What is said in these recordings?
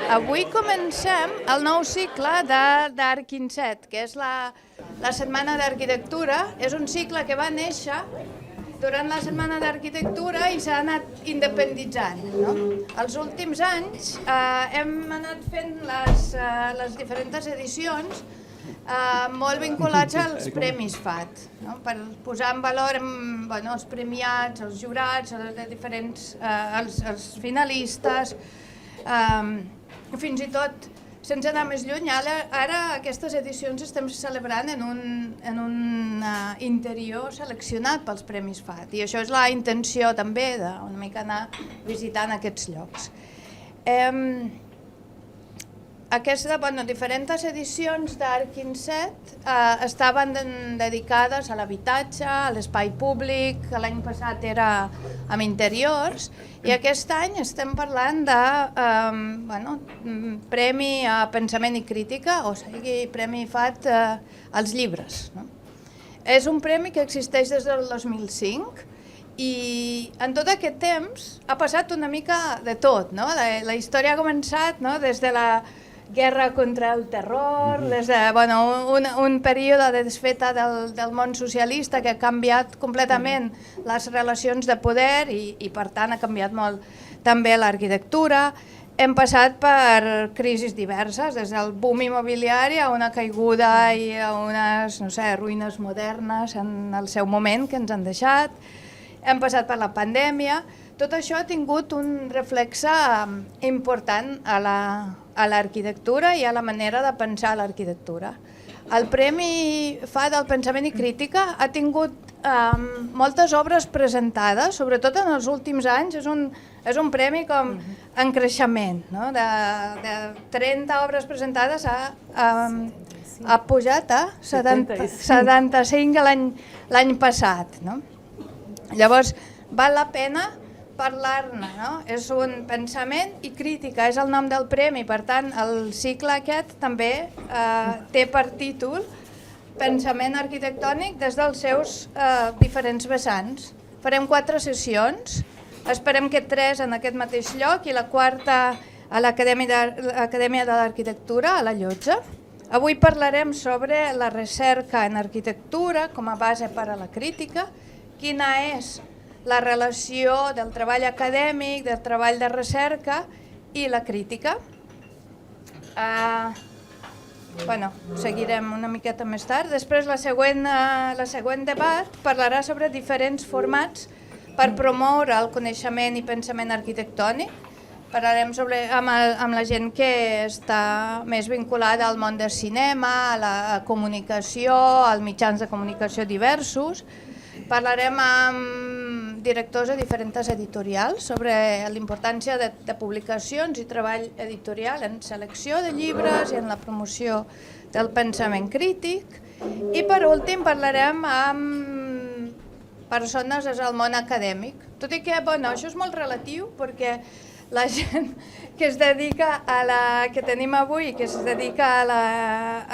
Avui comencem el nou cicle d'Arc Incet, que és la Setmana d'Arquitectura. És un cicle que va néixer durant la Setmana d'Arquitectura i s'ha anat independitzant. Els últims anys hem anat fent les diferents edicions molt vinculats als Premis FAT, per posar en valor els premiats, els jurats, els finalistes, fins i tot, sense anar més lluny, ara aquestes edicions estem celebrant en un interior seleccionat pels Premis FAT, i això és la intenció també d'una mica anar visitant aquests llocs. Diferents edicions d'Arc Incet estaven dedicades a l'habitatge, a l'espai públic, l'any passat era amb interiors, i aquest any estem parlant de Premi a Pensament i Crítica, o sigui, Premi FAT als llibres. És un premi que existeix des del 2005, i en tot aquest temps ha passat una mica de tot. La història ha començat des de la guerra contra el terror, des d'un període de desfeta del món socialista que ha canviat completament les relacions de poder i per tant ha canviat molt també l'arquitectura. Hem passat per crisis diverses, des del boom immobiliari a una caiguda i a unes ruïnes modernes en el seu moment que ens han deixat. Hem passat per la pandèmia. Tot això ha tingut un reflexe important a l'arquitectura i a la manera de pensar l'arquitectura. El Premi FAT del Pensament i Crítica ha tingut moltes obres presentades, sobretot en els últims anys. És un premi com en creixement, de 30 obres presentades ha pujat a 75 l'any passat. Llavors, val la pena parlar-ne, és un pensament i crítica, és el nom del premi, per tant el cicle aquest també té per títol Pensament arquitectònic des dels seus diferents vessants. Farem 4 sessions, esperem que 3 en aquest mateix lloc i la 4a a l'Acadèmia de l'Arquitectura, a la Llotja. Avui parlarem sobre la recerca en arquitectura com a base per a la crítica, quina és la relació del treball acadèmic, del treball de recerca i la crítica. Seguirem una miqueta més tard. Després la següent debat parlarà sobre diferents formats per promoure el coneixement i pensament arquitectònic. Parlarem amb la gent que està més vinculada al món del cinema, a la comunicació, als mitjans de comunicació diversos. Parlarem amb directors de diferents editorials sobre la importància de publicacions i treball editorial en selecció de llibres i en la promoció del pensament crític. I per últim parlarem amb persones del món acadèmic. Tot i que això és molt relatiu perquè la gent que es dedica que tenim avui, que es dedica a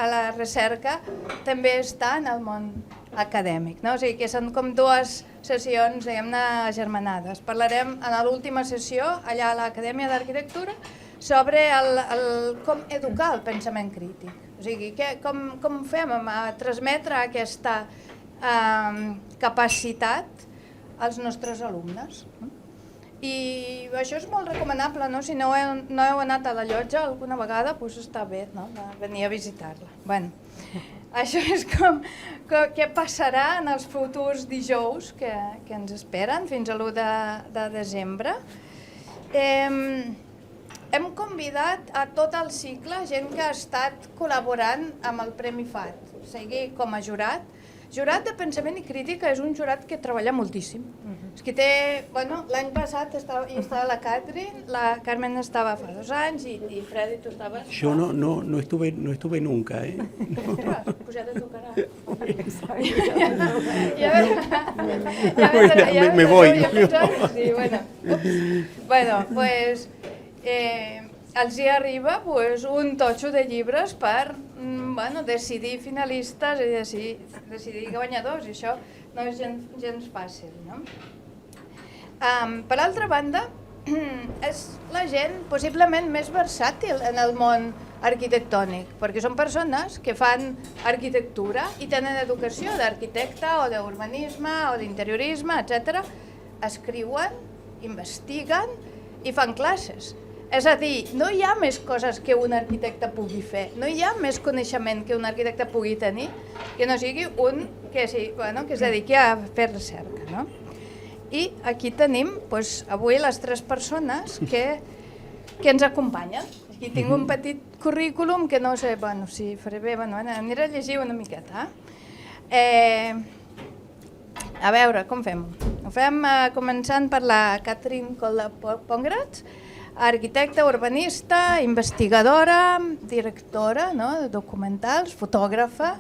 la recerca, també està en el món acadèmic. O sigui que són com 2 sessions, diguem-ne, agermanades. Parlarem en l'última sessió, allà a l'Acadèmia d'Arquitectura, sobre com educar el pensament crític. O sigui, com fem a transmetre aquesta capacitat als nostres alumnes. I això és molt recomanable, si no heu anat a la Llotja alguna vegada, doncs està bé venir a visitar-la. Això és què passarà en els futurs dijous que ens esperen fins a l'1 de desembre. Hem convidat a tot el cicle gent que ha estat col·laborant amb el Premi FAT, o sigui, com a jurat. Jurat de pensament i crítica és un jurat que treballa moltíssim. L'any passat hi estava la Catherine, la Carmen estava fa 2 anys i Freddy, tu estaves... Yo no estuve nunca, Pues ya te tocará. Me voy. Sí, bueno, pues els hi arriba un totxo de llibres per decidir finalistes i decidir guanyadors, i això no és gens fàcil. Per altra banda, és la gent possiblement més versàtil en el món arquitectònic, perquè són persones que fan arquitectura i tenen educació d'arquitecte o d'urbanisme o d'interiorisme, etc. Escriuen, investiguen i fan classes. És a dir, no hi ha més coses que un arquitecte pugui fer, no hi ha més coneixement que un arquitecte pugui tenir que no sigui un que es dediqui a fer recerca, no? I aquí tenim avui les 3 persones que ens acompanyen. Aquí tinc un petit currículum que no sé si faré bé, aniré a llegir una miqueta. A veure, com fem? Ho fem començant per la Catherine Kolla-Pongrads, arquitecta, urbanista, investigadora, directora de documentals, fotògrafa,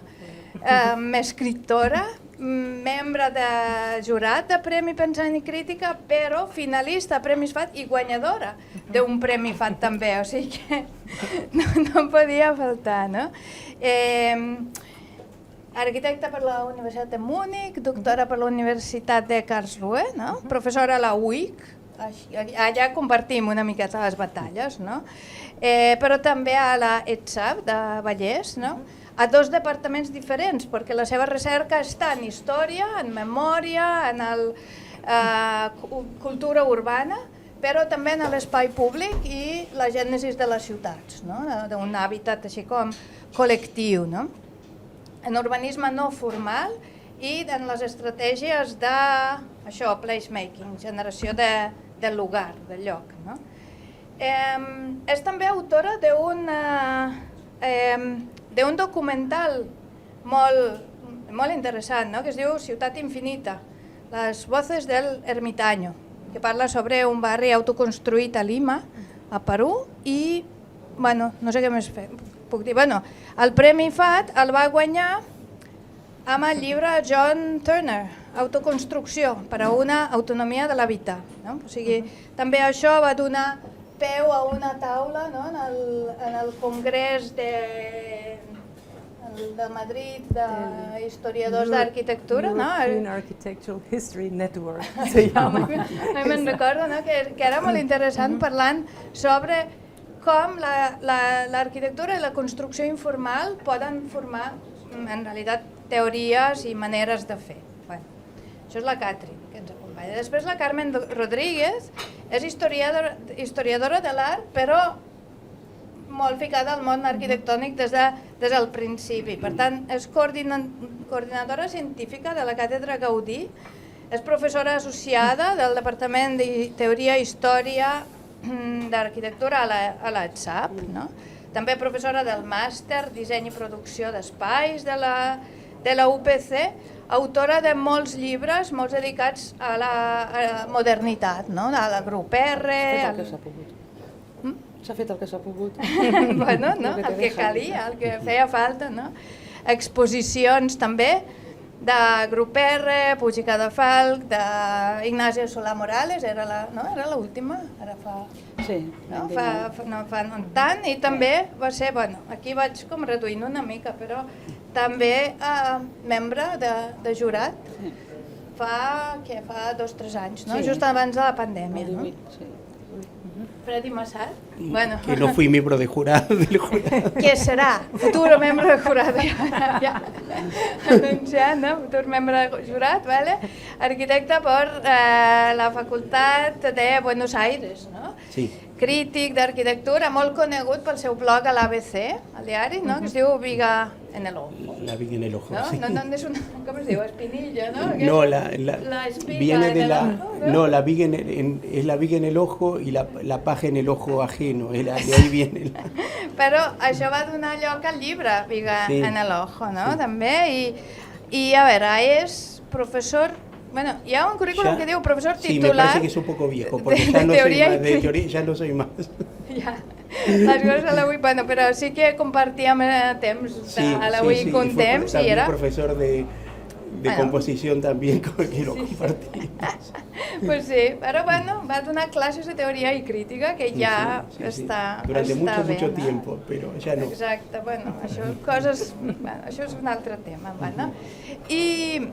escriptora, membre de jurat de Premi Pensament i Crítica, però finalista a Premis FAT i guanyadora d'un Premi FAT també, o sigui que no podia faltar, no? Arquitecta per la Universitat de Múnich, doctora per la Universitat de Karlsruhe, no? Professora a la UIC, allà compartim una miqueta les batalles, no? Però també a la ETSAB de Vallès, no? A 2 departaments diferents, perquè la seva recerca està en història, en memòria, en cultura urbana, però també en l'espai públic i la gènesis de les ciutats, d'un hàbitat així com col·lectiu. En urbanisme no formal i en les estratègies de placemaking, generació del lugar, del lloc. És també autora d'un documental molt interessant, que es diu Ciutat Infinita, les voces del ermitaño, que parla sobre un barri autoconstruït a Lima, a Perú, i no sé què més puc dir. El Premi FAT el va guanyar amb el llibre John Turner, Autoconstrucció per a una autonomia de l'habitat. O sigui, també això va donar peu a una taula en el Congrés de Madrid d'historiadors d'arquitectura. European Architectural History Network. Me'n recordo que era molt interessant parlant sobre com l'arquitectura i la construcció informal poden formar, en realitat, teories i maneres de fer. Això és la Catherine, que ens acompanya. Després la Carmen Rodríguez és historiadora de l'art, però molt ficada al món arquitectònic des del principi. Per tant, és coordinadora científica de la Càtedra Gaudí, és professora associada del Departament de Teoria i Història d'Arquitectura a l'ETSAB, també professora del màster Disseny i Producció d'Espais de la UPC, autora de molts llibres, molts dedicats a la modernitat, a la grup R... S'ha fet el que s'ha pogut. El que calia, el que feia falta. Exposicions també de grup R, Puig i Cadafalch, d'Ignacio Solà Morales, era l'última, ara fa... Sí. Fa no tant, i també va ser, aquí vaig com reduint una mica, però també membre de jurat fa 2 o 3 anys, just abans de la pandèmia. Freddy Massat. Que no fui miembro de jurado. Que serà futuro membre de jurat. Ja anunciant, futur membre de jurat, arquitecte per la Facultat de Buenos Aires. Sí. Crític d'arquitectura, molt conegut pel seu blog a l'ABC, al diari, que es diu Viga en el Ojo. La viga en el ojo, sí. Com es diu? Espinilla, no? No, la viene de la... No, la viga es la viga en el ojo y la paja en el ojo ajeno, de ahí viene la... Però això va donar lloc al llibre, Viga en el Ojo, també, i a veure, és professor... Hi ha un currículum que diu professor titular... Sí, me parece que es un poco viejo, porque ya no soy más, de teoría ya no soy más. Ja, les coses a la UIC, però sí que compartíem temps a la UIC un temps i era... profesor de composición también, que lo compartimos. Pues sí, però va donar classes de teoria i crítica que ja està bé. Durante mucho tiempo, pero ya no. Exacte, això és un altre tema. I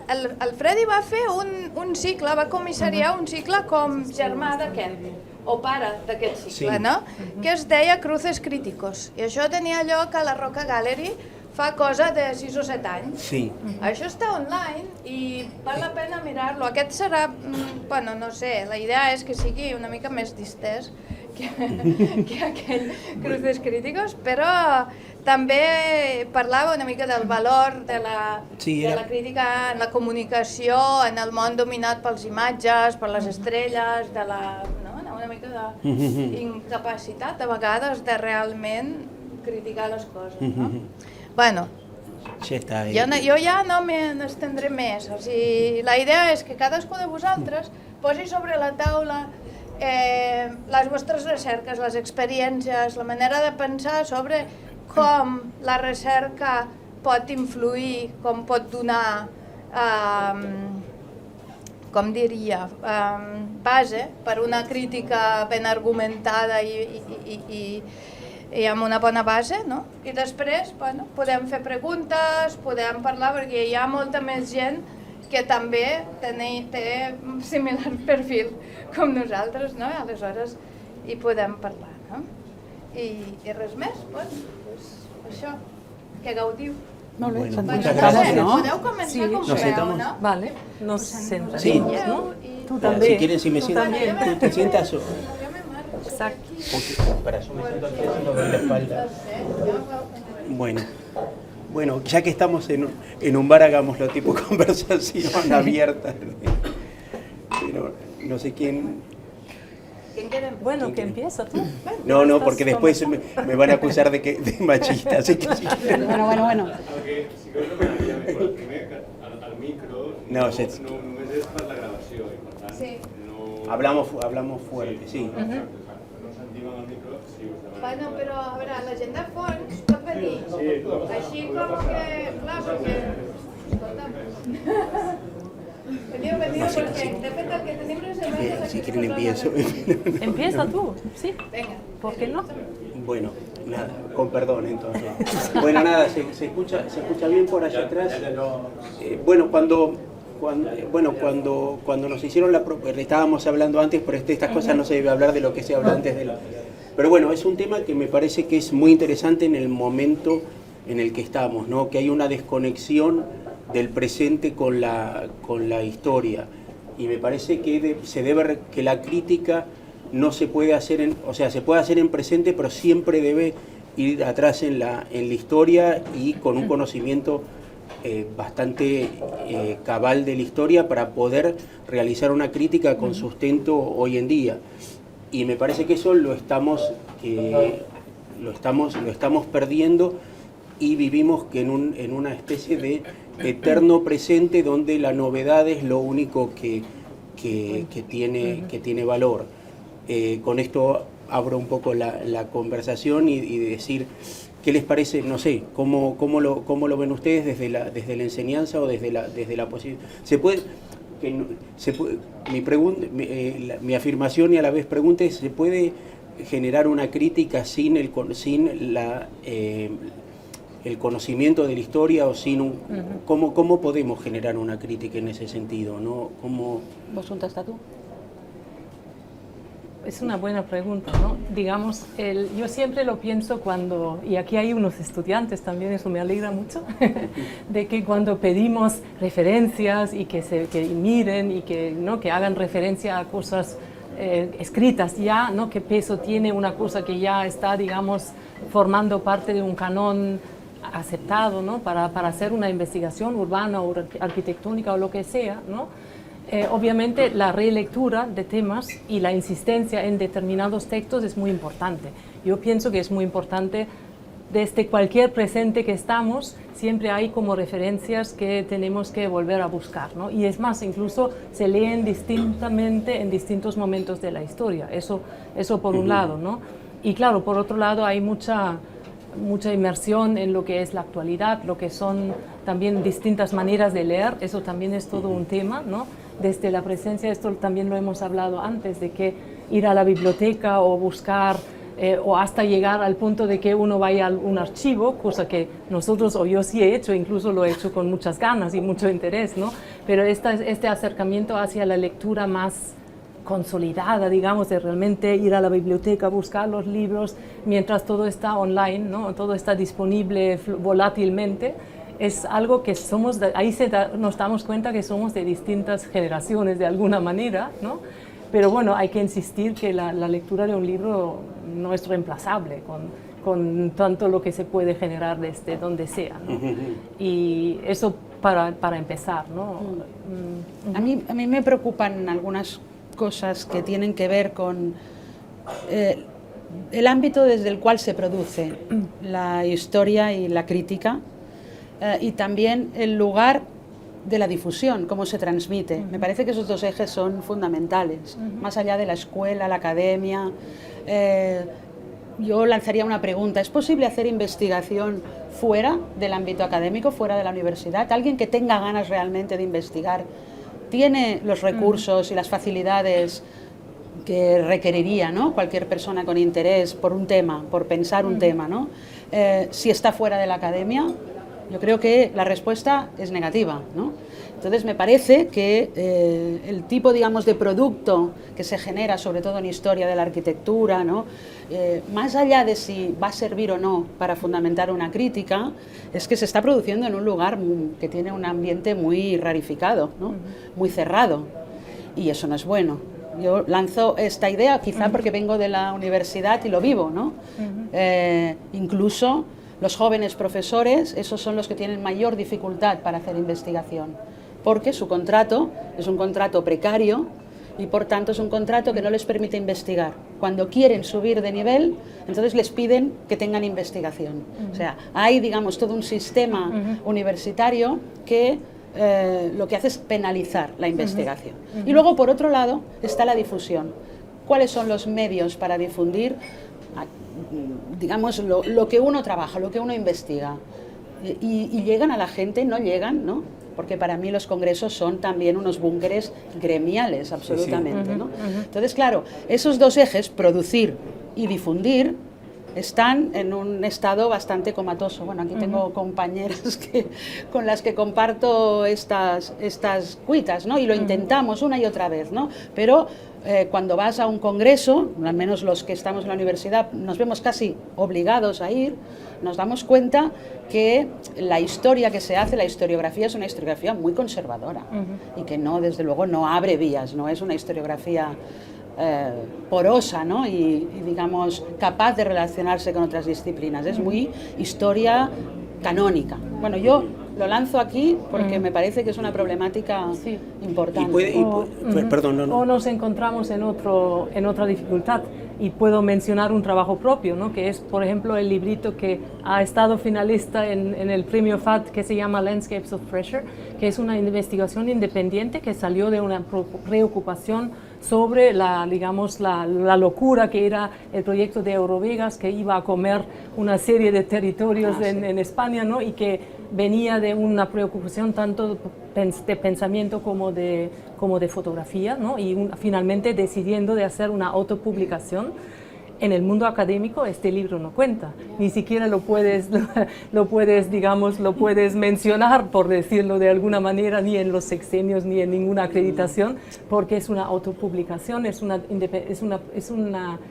el Freddy va fer un cicle, va comissariar un cicle com germà d'aquest, o pare d'aquest cicle, Sí. no? Que es deia Cruces Críticos. I això tenia lloc a la Roca Gallery fa cosa de 6 o 7 anys. Sí. Això està online i val la pena mirar-lo. Aquest serà, bueno, no sé, la idea és que sigui una mica més distès que aquell Cruces Críticos, però també parlava una mica del valor de la crítica en la comunicació, en el món dominat pels imatges, per les estrelles, de una mica d'incapacitat a vegades de realment criticar les coses, no? Bueno, Ja està. jo ja no m'estendré més. O sigui, la idea és que cadascú de vosaltres posi sobre la taula les vostres recerques, les experiències, la manera de pensar sobre com la recerca pot influir, com pot donar, com diria, base per una crítica ben argumentada i amb una bona base, no? I després, bueno, podem fer preguntes, podem parlar, perquè hi ha molta més gent que també té similar perfil com nosaltres, no? Aleshores hi podem parlar, no? I res més, doncs, això, que gaudiu. Molt bé, Bueno, se'n muchas concentrava, gracias. no? Podeu començar com Nos vulgueu, sentamos. no? Vale, nos sentaremos, Sí. ¿no? Tú Si también. quieren, si me Tú sientan, también. tú te sientas o... Jo m'amarro sobre Exacto. aquí. Porque para eso me siento aquí haciendo ver la espalda. Bueno, ya que estamos en un bar, hagámoslo tipo conversación abierta. Pero no sé quién... ¿Quién quiere? Bueno, que empieza tú. No, Estás porque después conversando. me van a acusar de machista, así que sí. Bueno. Perquè sí que us demanaria el primer que el micro No, només sí. és per la gravació i per tant Sí. no... Hablamos fuerte, sí. Exacte. No sentim en el micro si us demanem... Bueno, però a veure, la gent de fons pot venir. Així com que, clar, perquè... Escolta'm. Veniu, perquè de fet el que tenim reservat és Si aquí. quieren empiezo. Empieza tú, sí. Venga. ¿Por qué no? Bueno, nada, con perdón entonces. Bueno, nada, se escucha bien por allá atrás. Bueno, cuando nos hicieron estábamos hablando antes, pero estas cosas no se debe hablar de lo que se habla antes de Pero bueno, es un tema que me parece que es muy interesante en el momento en el que estamos, ¿no? Que hay una desconexión del presente con la historia. Y me parece que que la crítica no se puede hacer se puede hacer en presente, pero siempre debe ir atrás en la historia y con un conocimiento bastante cabal de la historia para poder realizar una crítica con sustento hoy en día. Y me parece que eso lo estamos perdiendo y vivimos que en una especie de eterno presente donde la novedad es lo único que tiene valor. Con esto abro un poco la conversación y decir qué les parece, no sé, cómo lo ven ustedes desde la enseñanza o desde la posibilidad. Mi afirmación y a la vez pregunta es: ¿se puede generar una crítica sin el conocimiento de la historia o sin ¿cómo podemos generar una crítica en ese sentido, ¿no? ¿Vos contesta tú? Es una buena pregunta, ¿no? Digamos, yo siempre lo pienso cuando, y aquí hay unos estudiantes también, eso me alegra mucho, de que cuando pedimos referencias y que miren y que hagan referencia a cosas escritas ya, ¿no? ¿Qué peso tiene una cosa que ya está, digamos, formando parte de un canon aceptado, ¿no? Para hacer una investigación urbana o arquitectónica o lo que sea, ¿no? Obviamente la relectura de temas y la insistencia en determinados textos es muy importante. Yo pienso que es muy importante desde cualquier presente que estamos, siempre hay como referencias que tenemos que volver a buscar, ¿no? Y es más, incluso se leen distintamente en distintos momentos de la historia, eso por un lado, ¿no? Y claro, por otro lado hay mucha inmersión en lo que es la actualidad, lo que son también distintas maneras de leer, eso también es todo un tema, ¿no? Desde la presencia, esto también lo hemos hablado antes, de que ir a la biblioteca o buscar o hasta llegar al punto de que uno vaya a un archivo, cosa que nosotros o yo sí he hecho, incluso lo he hecho con muchas ganas y mucho interés, ¿no? Pero este acercamiento hacia la lectura más consolidada, digamos, de realmente ir a la biblioteca, buscar los libros, mientras todo está online, ¿no? Todo está disponible volátilmente, es algo que somos, nos damos cuenta que somos de distintas generaciones de alguna manera, ¿no? Pero bueno, hay que insistir que la lectura de un libro no es reemplazable con tanto lo que se puede generar desde donde sea, ¿no? Y eso para empezar, ¿no? A mí me preocupan algunas cosas que tienen que ver con el ámbito desde el cual se produce la historia y la crítica, y también el lugar de la difusión, cómo se transmite. Me parece que esos dos ejes son fundamentales, más allá de la escuela, la academia. Yo lanzaría una pregunta: ¿es posible hacer investigación fuera del ámbito académico, fuera de la universidad? ¿Alguien que tenga ganas realmente de investigar tiene los recursos y las facilidades que requeriría, ¿no?, cualquier persona con interés por un tema, por pensar un tema, ¿no? Si está fuera de la academia, yo creo que la respuesta es negativa, ¿no? Entonces me parece que el tipo, digamos, de producto que se genera, sobre todo en historia de la arquitectura, ¿no?, más allá de si va a servir o no para fundamentar una crítica, es que se está produciendo en un lugar que tiene un ambiente muy rarificado, ¿no?, muy cerrado, y eso no es bueno. Yo lanzo esta idea quizá porque vengo de la universidad y lo vivo, ¿no? Incluso los jóvenes profesores, esos son los que tienen mayor dificultad para hacer investigación, porque su contrato es un contrato precario y por tanto es un contrato que no les permite investigar. Cuando quieren subir de nivel, entonces les piden que tengan investigación. O sea, hay, digamos, todo un sistema universitario que lo que hace es penalizar la investigación. Y luego, por otro lado, está la difusión. ¿Cuáles son los medios para difundir, digamos, lo que uno trabaja, lo que uno investiga? Y llegan a la gente, no llegan, ¿no? Porque para mí los congresos son también unos búnkeres gremiales, absolutamente, ¿no? Entonces, claro, esos dos ejes, producir y difundir, están en un estado bastante comatoso. Bueno, aquí tengo compañeras con las que comparto estas cuitas, ¿no? Y lo intentamos una y otra vez, ¿no? Pero cuando vas a un congreso, al menos los que estamos en la universidad, nos vemos casi obligados a ir, nos damos cuenta que la historia que se hace, la historiografía, es una historiografía muy conservadora y que no, desde luego, no abre vías, no es una historiografía porosa, ¿no? y digamos capaz de relacionarse con otras disciplinas. Es muy historia canónica. Bueno, yo lo lanzo aquí porque me parece que es una problemática importante. O nos encontramos en otra dificultad, y puedo mencionar un trabajo propio, ¿no?, que es, por ejemplo, el librito que ha estado finalista en el premio FAD, que se llama Landscapes of Pressure, que es una investigación independiente que salió de una preocupación sobre la locura que era el proyecto de Eurovegas, que iba a comer una serie de territorios en España, ¿no?, y que venía de una preocupación tanto de pensamiento como de fotografía, ¿no?, y finalmente decidiendo de hacer una autopublicación. En el mundo académico este libro no cuenta, ni siquiera lo puedes mencionar, por decirlo de alguna manera, ni en los sexenios ni en ninguna acreditación, porque es una autopublicación, es una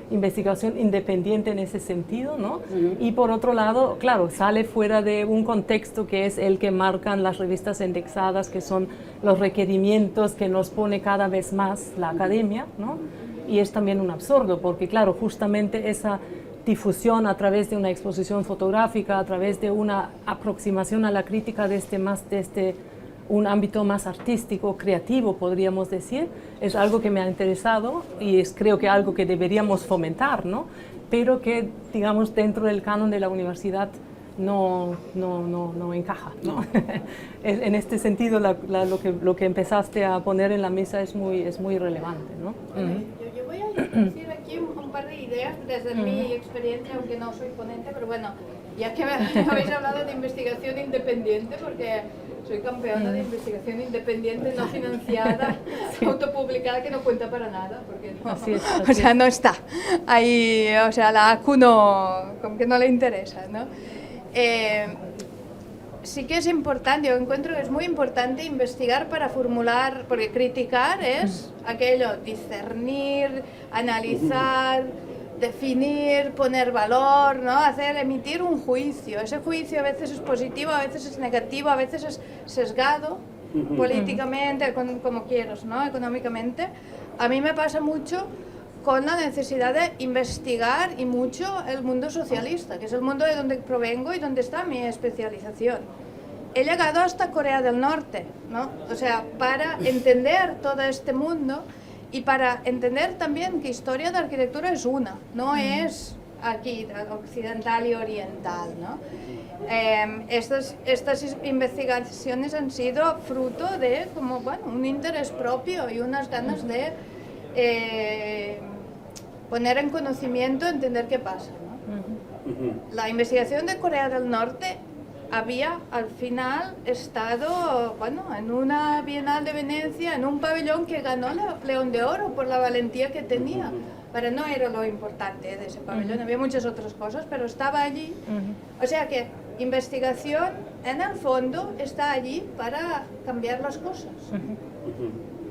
investigación independiente en ese sentido, ¿no? Y por otro lado, claro, sale fuera de un contexto que es el que marcan las revistas indexadas, que son los requerimientos que nos pone cada vez más la academia, ¿no? Y es también un absurdo, porque claro, justamente esa difusión a través de una exposición fotográfica, a través de una aproximación a la crítica desde un ámbito más artístico, creativo, podríamos decir, es algo que me ha interesado y es, creo que, algo que deberíamos fomentar, ¿no? Pero que, digamos, dentro del canon de la universidad no encaja, ¿no? En este sentido, lo que empezaste a poner en la mesa es muy relevante, ¿no? Yo voy a decir aquí un par de ideas desde mi experiencia, aunque no soy ponente, pero bueno, ya que habéis hablado de investigación independiente, porque soy campeona de investigación independiente no financiada, autopublicada, que no cuenta para nada, porque no, así es. O sea, no está ahí, o sea, la ACU no, como que no le interesa, ¿no? sí que es importante, yo encuentro que es muy importante investigar para formular, porque criticar es aquello, discernir, analizar, definir, poner valor, ¿no? Emitir un juicio. Ese juicio a veces es positivo, a veces es negativo, a veces es sesgado políticamente, como quieras, ¿no? Económicamente. A mí me pasa mucho con la necesidad de investigar y mucho el mundo socialista, que es el mundo de donde provengo y donde está mi especialización. He llegado hasta Corea del Norte, ¿no? O sea, para entender todo este mundo y para entender también que historia de arquitectura es una, no es aquí, occidental y oriental, ¿no? Estas investigaciones han sido fruto de un interés propio y unas ganas de poner en conocimiento, entender qué pasa, ¿no? La investigación de Corea del Norte había al final estado en una Bienal de Venecia, en un pabellón que ganó León de Oro por la valentía que tenía. Pero no era lo importante de ese pabellón, había muchas otras cosas, pero estaba allí. O sea que investigación, en el fondo, está allí para cambiar las cosas.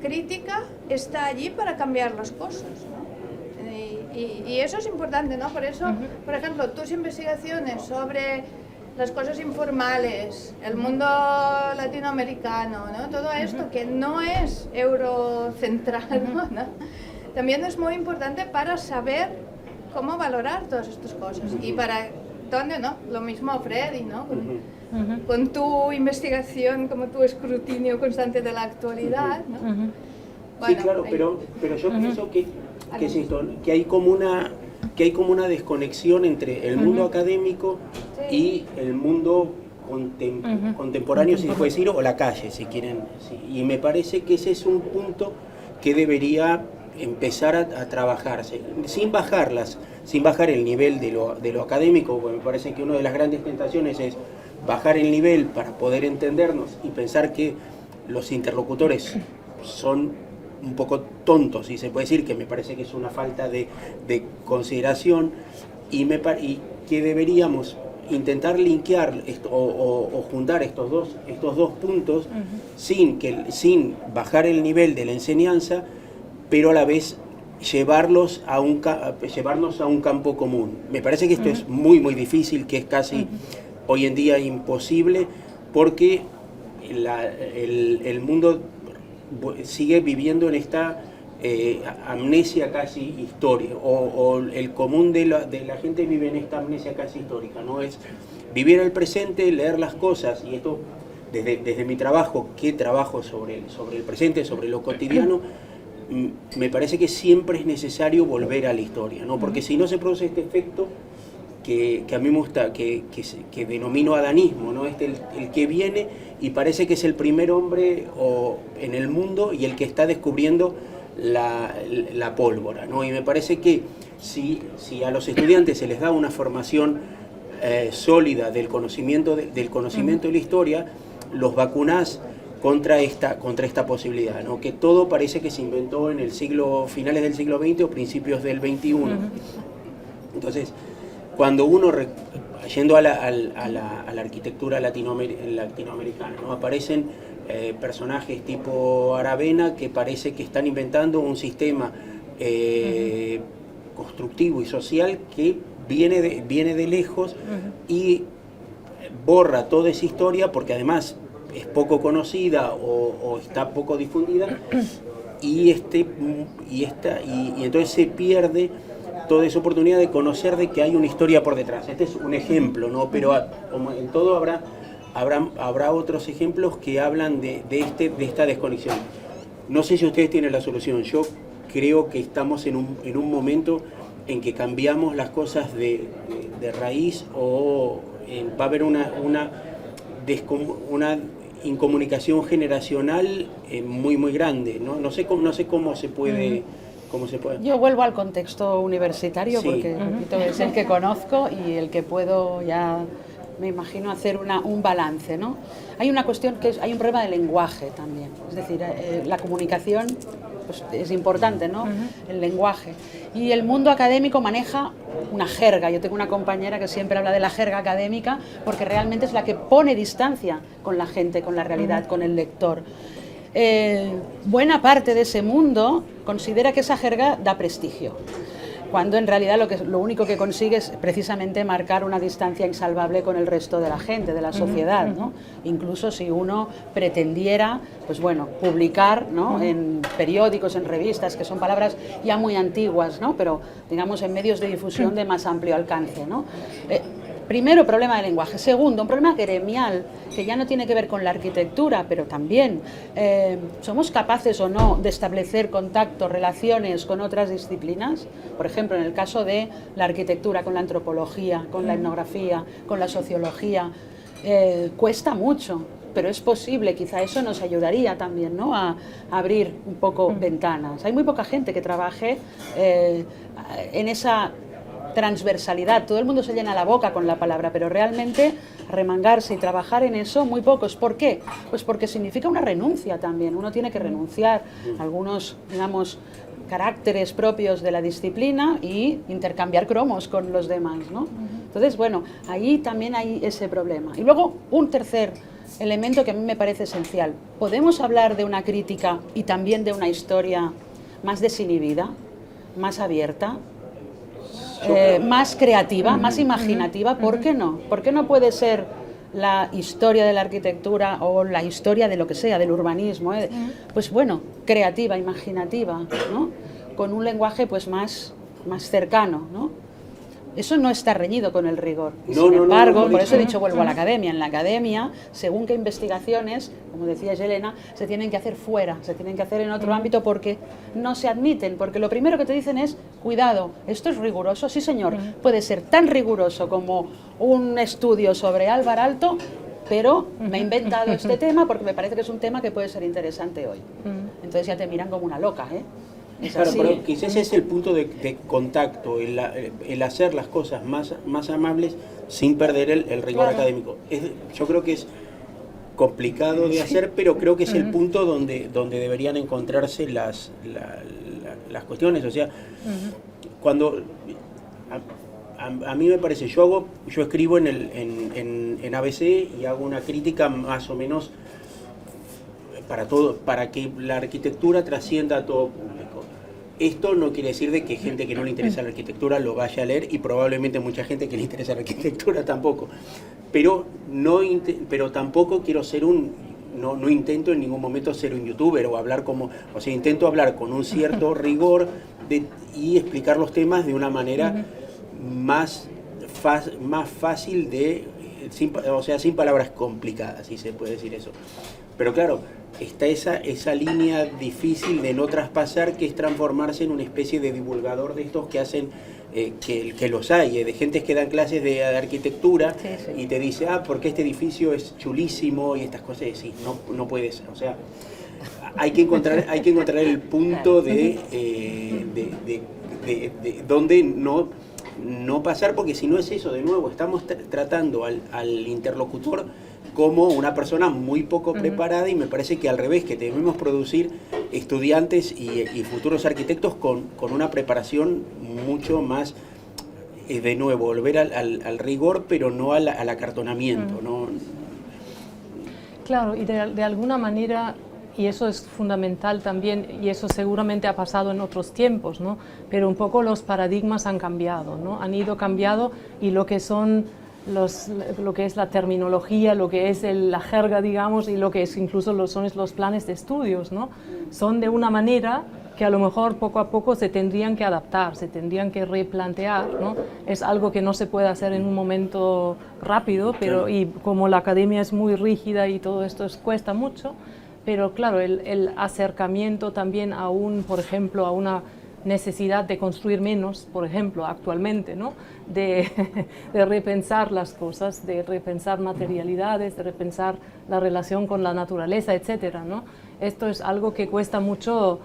Crítica está allí para cambiar las cosas, ¿no? Y eso es importante, ¿no? Por eso, por ejemplo, tus investigaciones sobre las cosas informales, el mundo latinoamericano, ¿no? Todo esto que no es eurocentral, ¿no? También es muy importante para saber cómo valorar todas estas cosas. Y para dónde, ¿no? Lo mismo Freddy, ¿no? Con tu investigación, como tu escrutinio constante de la actualidad, ¿no? Bueno, sí, claro, pero yo pienso que es esto, que hay como una desconexión entre el mundo académico y el mundo contemporáneo, si se puede decir, o la calle, si quieren. Sí. Y me parece que ese es un punto que debería empezar a trabajarse, sin bajar el nivel de lo académico, porque me parece que una de las grandes tentaciones es bajar el nivel para poder entendernos y pensar que los interlocutores son un poco tontos, si se puede decir, que me parece que es una falta de consideración, y que deberíamos intentar linkear o juntar estos dos puntos sin bajar el nivel de la enseñanza, pero a la vez llevarnos a un campo común. Me parece que esto es muy muy difícil, que es casi hoy en día imposible, porque el mundo sigue viviendo en esta amnesia casi histórica, o el común de la gente vive en esta amnesia casi histórica, ¿no? Es vivir el presente, leer las cosas, y esto desde mi trabajo, que trabajo sobre el presente, sobre lo cotidiano, me parece que siempre es necesario volver a la historia, ¿no? Porque si no se produce este efecto que a mí me gusta, que denomino adanismo, ¿no? El que viene y parece que es el primer hombre en el mundo y el que está descubriendo la pólvora, ¿no? Y me parece que si a los estudiantes se les da una formación sólida del conocimiento de la historia, los vacunás contra esta posibilidad, ¿no? Que todo parece que se inventó en finales del siglo XX o principios del XXI. Entonces, cuando uno, yendo a la arquitectura latinoamericana, ¿no? Aparecen personajes tipo Aravena que parece que están inventando un sistema constructivo y social que viene de lejos y borra toda esa historia, porque además es poco conocida o está poco difundida, y entonces se pierde toda esa oportunidad de conocer de que hay una historia por detrás. Este es un ejemplo, ¿no? Pero como en todo habrá otros ejemplos que hablan de esta desconexión. No sé si ustedes tienen la solución. Yo creo que estamos en un momento en que cambiamos las cosas de raíz, o va a haber una incomunicación generacional muy muy grande, ¿no? No sé cómo se puede. Yo vuelvo al contexto universitario, Sí. porque repito, es el que conozco y el que puedo ya me imagino hacer un balance, ¿no? Hay una cuestión hay un problema de lenguaje también, es decir, la comunicación pues, es importante, ¿no? El lenguaje. Y el mundo académico maneja una jerga. Yo tengo una compañera que siempre habla de la jerga académica porque realmente es la que pone distancia con la gente, con la realidad, con el lector. Buena parte de ese mundo considera que esa jerga da prestigio, cuando en realidad lo único que consigue es precisamente marcar una distancia insalvable con el resto de la gente, de la sociedad, ¿no? Incluso si uno pretendiera, pues bueno, publicar, ¿no? En periódicos, en revistas, que son palabras ya muy antiguas, ¿no? Pero digamos en medios de difusión de más amplio alcance, ¿no? Primero, problema de lenguaje. Segundo, un problema gremial, que ya no tiene que ver con la arquitectura, pero también somos capaces o no de establecer contactos, relaciones con otras disciplinas. Por ejemplo, en el caso de la arquitectura, con la antropología, con la etnografía, con la sociología, cuesta mucho, pero es posible, quizá eso nos ayudaría también, ¿no? A abrir un poco ventanas. Hay muy poca gente que trabaje en esa transversalidad. Todo el mundo se llena la boca con la palabra, pero realmente remangarse y trabajar en eso, muy pocos. ¿Por qué? Pues porque significa una renuncia también. Uno tiene que renunciar a algunos, digamos, caracteres propios de la disciplina y intercambiar cromos con los demás, ¿no? Entonces, bueno, ahí también hay ese problema. Y luego, un tercer elemento que a mí me parece esencial. ¿Podemos hablar de una crítica y también de una historia más desinhibida, más abierta, más creativa, más imaginativa? ¿Por qué no? ¿Por qué no puede ser la historia de la arquitectura o la historia de lo que sea, del urbanismo, pues bueno, creativa, imaginativa, ¿no? Con un lenguaje pues más cercano, ¿no? Eso no está reñido con el rigor. Sin embargo, por eso he dicho, vuelvo a la academia. En la academia, según qué investigaciones, como decía Yelena, se tienen que hacer fuera, se tienen que hacer en otro ámbito porque no se admiten, porque lo primero que te dicen es, cuidado, esto es riguroso, sí señor, puede ser tan riguroso como un estudio sobre Álvar Aalto, pero me he inventado este tema porque me parece que es un tema que puede ser interesante hoy. Entonces ya te miran como una loca, ¿eh? Claro, pero quizás ese es el punto de contacto, el hacer las cosas más amables sin perder el rigor académico. Yo creo que es complicado de hacer, pero creo que es el punto donde deberían encontrarse las cuestiones. O sea, cuando a mí me parece, yo escribo en ABC y hago una crítica más o menos para que la arquitectura trascienda a todo público. Esto no quiere decir de que gente que no le interesa la arquitectura lo vaya a leer, y probablemente mucha gente que le interesa la arquitectura tampoco. Pero tampoco quiero ser no intento en ningún momento ser un youtuber o hablar intento hablar con un cierto rigor y explicar los temas de una manera más fácil sin palabras complicadas, si se puede decir eso. Pero claro, está esa línea difícil de no traspasar, que es transformarse en una especie de divulgador de estos que hacen, que los hay, de gentes que dan clases de arquitectura, y te dice, porque este edificio es chulísimo y estas cosas, y decís, no puede ser. O sea, hay que encontrar el punto de donde no pasar, porque si no es eso, de nuevo, estamos tratando al interlocutor como una persona muy poco preparada, y me parece que al revés, que debemos producir estudiantes y futuros arquitectos con una preparación mucho más, de nuevo, volver al rigor, pero no al acartonamiento, ¿no? Claro, y de alguna manera, y eso es fundamental también, y eso seguramente ha pasado en otros tiempos, ¿no? Pero un poco los paradigmas han cambiado, ¿no? Han ido cambiando, y lo que es la terminología, lo que es la jerga, digamos, y lo que es incluso son los planes de estudios, ¿no? Son de una manera que a lo mejor poco a poco se tendrían que adaptar, se tendrían que replantear, ¿no? Es algo que no se puede hacer en un momento rápido, y como la academia es muy rígida y todo esto cuesta mucho, pero claro, el acercamiento también por ejemplo, a una necesidad de construir menos, por ejemplo, actualmente, ¿no? de repensar las cosas, de repensar materialidades, de repensar la relación con la naturaleza, etcétera, ¿no? Esto es algo que cuesta mucho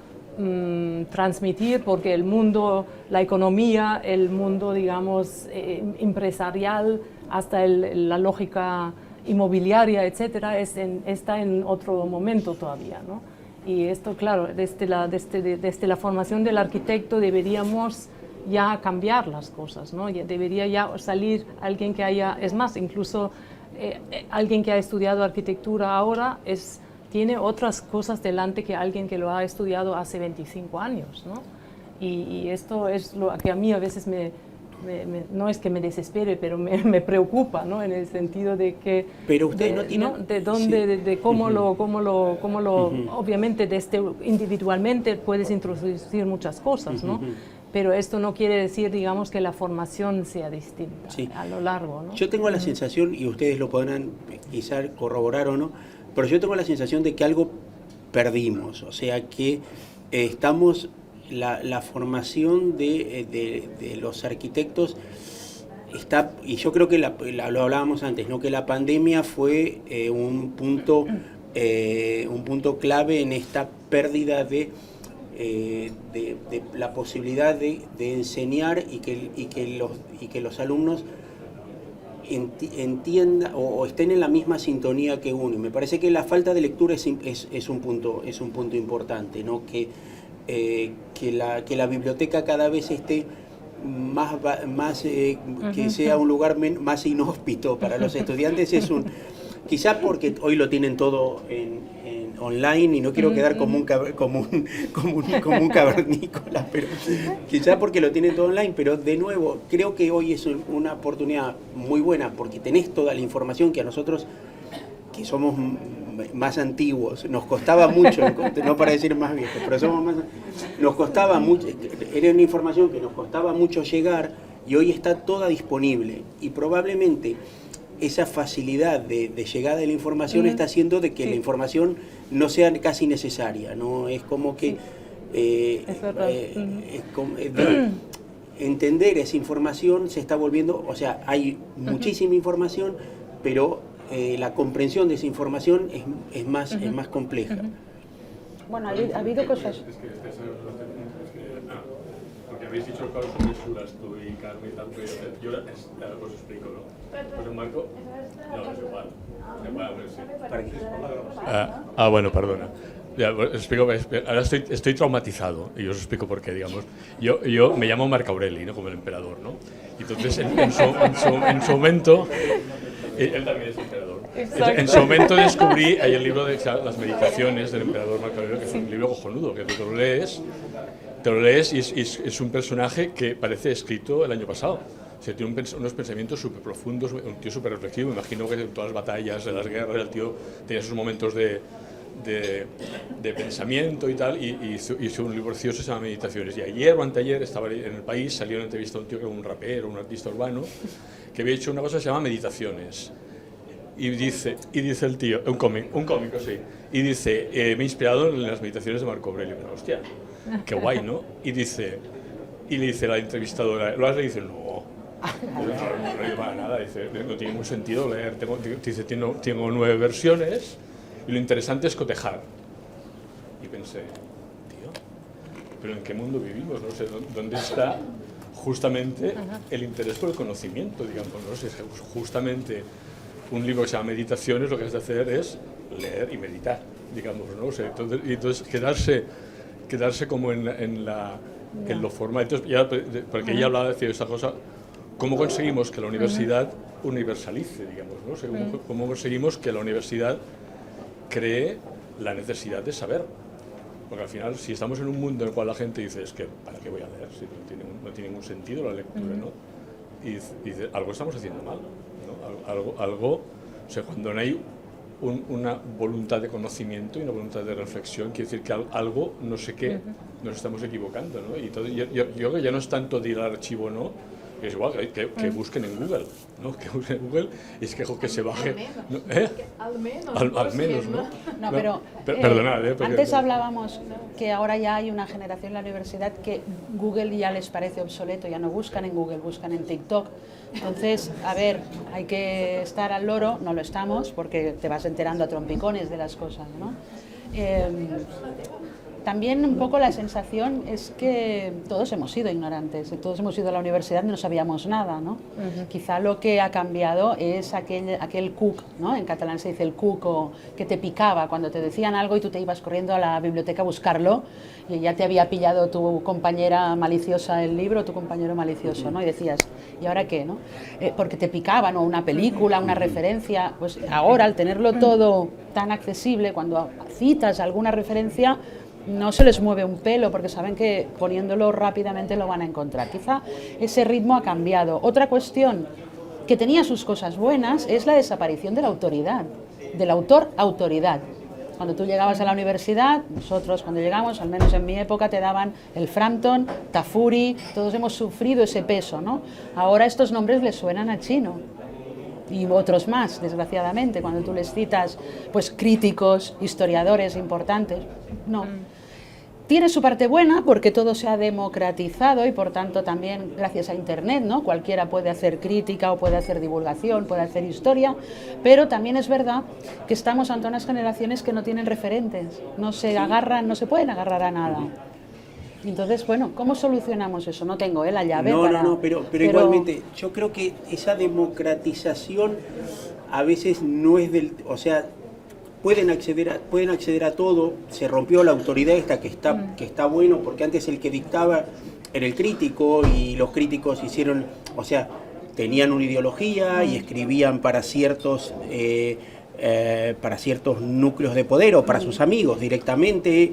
transmitir, porque el mundo, la economía, el mundo, digamos, empresarial, hasta la lógica inmobiliaria, etcétera, está en otro momento todavía, ¿no? Y esto, claro, desde la formación del arquitecto deberíamos ya cambiar las cosas, ¿no? Debería ya salir alguien que haya, es más, incluso alguien que ha estudiado arquitectura ahora tiene otras cosas delante que alguien que lo ha estudiado hace 25 años, ¿no? Y esto es lo que a mí a veces no es que me desespere, pero me preocupa, ¿no? En el sentido de que... Pero usted no tiene... ¿no? De dónde, sí. de cómo obviamente individualmente puedes introducir muchas cosas, ¿no? Pero esto no quiere decir, digamos, que la formación sea distinta a lo largo, ¿no? Yo tengo la sensación, y ustedes lo podrán quizás corroborar o no, pero yo tengo la sensación de que algo perdimos, o sea que estamos... La formación de los arquitectos está, y yo creo que lo hablábamos antes, ¿no? Que la pandemia fue un punto clave en esta pérdida de la posibilidad de enseñar y que los alumnos entiendan o estén en la misma sintonía que uno. Y me parece que la falta de lectura es un punto importante, ¿no? Que la biblioteca cada vez esté que sea un lugar más inhóspito para los estudiantes. Quizás porque hoy lo tienen todo en online y no quiero quedar como un cavernícola, pero quizás porque lo tienen todo online, pero de nuevo creo que hoy es una oportunidad muy buena porque tenés toda la información que a nosotros, que somos más antiguos, nos costaba mucho, no para decir más viejos, pero nos costaba mucho, era una información que nos costaba mucho llegar y hoy está toda disponible y probablemente esa facilidad de llegada de la información está haciendo de que la información no sea casi necesaria, ¿no? Es como que entender esa información se está volviendo, o sea, hay muchísima información, pero la comprensión de esa información es más compleja. Bueno, ha habido cosas... porque habéis dicho cosas muy chulas tú y Carmen y tal, pero yo os explico, ¿no? Pues un marco... No, es igual. Bueno, perdona. Ya, os explico, ahora estoy traumatizado y os explico por qué, digamos. Yo me llamo Marco Aureli, ¿no? Como el emperador, ¿no? Y entonces en su momento... Él también es emperador. En su momento descubrí ahí el libro de las meditaciones del emperador Marco Aurelio, que es un libro cojonudo, que te lo lees y es un personaje que parece escrito el año pasado. O sea, tiene unos pensamientos súper profundos, un tío súper reflexivo. Me imagino que en todas las batallas, de las guerras, el tío tenía esos momentos de pensamiento y tal, y hizo un libro precioso que se llama Meditaciones. Y ayer o anteayer estaba en El País, salió una entrevista a un tío que era un rapero, un artista urbano, que había hecho una cosa que se llama Meditaciones. Y dice el tío, un cómico, sí, y dice, me he inspirado en las meditaciones de Marco Aurelio. Pero, hostia, qué guay, ¿no? Y le dice la entrevistadora, ¿lo has leído? Y dice, no lleva nada, dice, no tiene ningún sentido leer, tengo 9 versiones y lo interesante es cotejar. Y pensé, tío, ¿pero en qué mundo vivimos? No sé, ¿dónde está justamente el interés por el conocimiento, digamos, ¿no? Si justamente un libro que se llama Meditaciones, lo que has de hacer es leer y meditar, digamos, ¿no? O sea, entonces quedarse como en lo formal. Entonces, porque ella hablaba de esta cosa, ¿cómo conseguimos que la universidad universalice, digamos, ¿no? O sea, ¿cómo conseguimos que la universidad cree la necesidad de saber? Porque al final, si estamos en un mundo en el cual la gente dice, es que ¿para qué voy a leer? Si no tiene ningún sentido la lectura, ¿no? Y dice, algo estamos haciendo mal, ¿no? Algo, o sea, cuando no hay una voluntad de conocimiento y una voluntad de reflexión, quiere decir que algo, no sé qué, nos estamos equivocando, ¿no? Y entonces yo creo que ya no es tanto de ir al archivo, ¿no? Es igual que busquen en Google, ¿no? Que busquen en Google y es que se baje. Al menos. Al menos, ¿no? No, pero perdonad, antes hablábamos que ahora ya hay una generación en la universidad que Google ya les parece obsoleto, ya no buscan en Google, buscan en TikTok. Entonces, a ver, hay que estar al loro, no lo estamos, porque te vas enterando a trompicones de las cosas, ¿no? también un poco la sensación es que todos hemos sido ignorantes, todos hemos ido a la universidad y no sabíamos nada, ¿no? Quizá lo que ha cambiado es aquel cuc, ¿no? En catalán se dice el cuc, o que te picaba cuando te decían algo y tú te ibas corriendo a la biblioteca a buscarlo y ya te había pillado tu compañera maliciosa el libro, tu compañero malicioso, ¿no? Y decías, ¿y ahora qué, no? Porque te picaba, ¿no? Una película, una referencia, pues ahora al tenerlo todo tan accesible, cuando citas alguna referencia, no se les mueve un pelo porque saben que poniéndolo rápidamente lo van a encontrar. Quizá ese ritmo ha cambiado. Otra cuestión que tenía sus cosas buenas es la desaparición de la autoridad, del autor-autoridad. Cuando tú llegabas a la universidad, nosotros cuando llegamos, al menos en mi época, te daban el Frampton, Tafuri, todos hemos sufrido ese peso, ¿no? Ahora estos nombres les suenan a chino. Y otros más, desgraciadamente, cuando tú les citas, pues críticos, historiadores importantes, no. Tiene su parte buena porque todo se ha democratizado y por tanto también gracias a Internet, ¿no? Cualquiera puede hacer crítica o puede hacer divulgación, puede hacer historia, pero también es verdad que estamos ante unas generaciones que no tienen referentes, no se pueden agarrar a nada. Entonces, bueno, ¿cómo solucionamos eso? No tengo la llave para... No, pero igualmente, yo creo que esa democratización a veces no es del... O sea, pueden acceder a todo, se rompió la autoridad esta que está bueno, porque antes el que dictaba era el crítico y los críticos hicieron... O sea, tenían una ideología y escribían para ciertos núcleos de poder o para sus amigos directamente.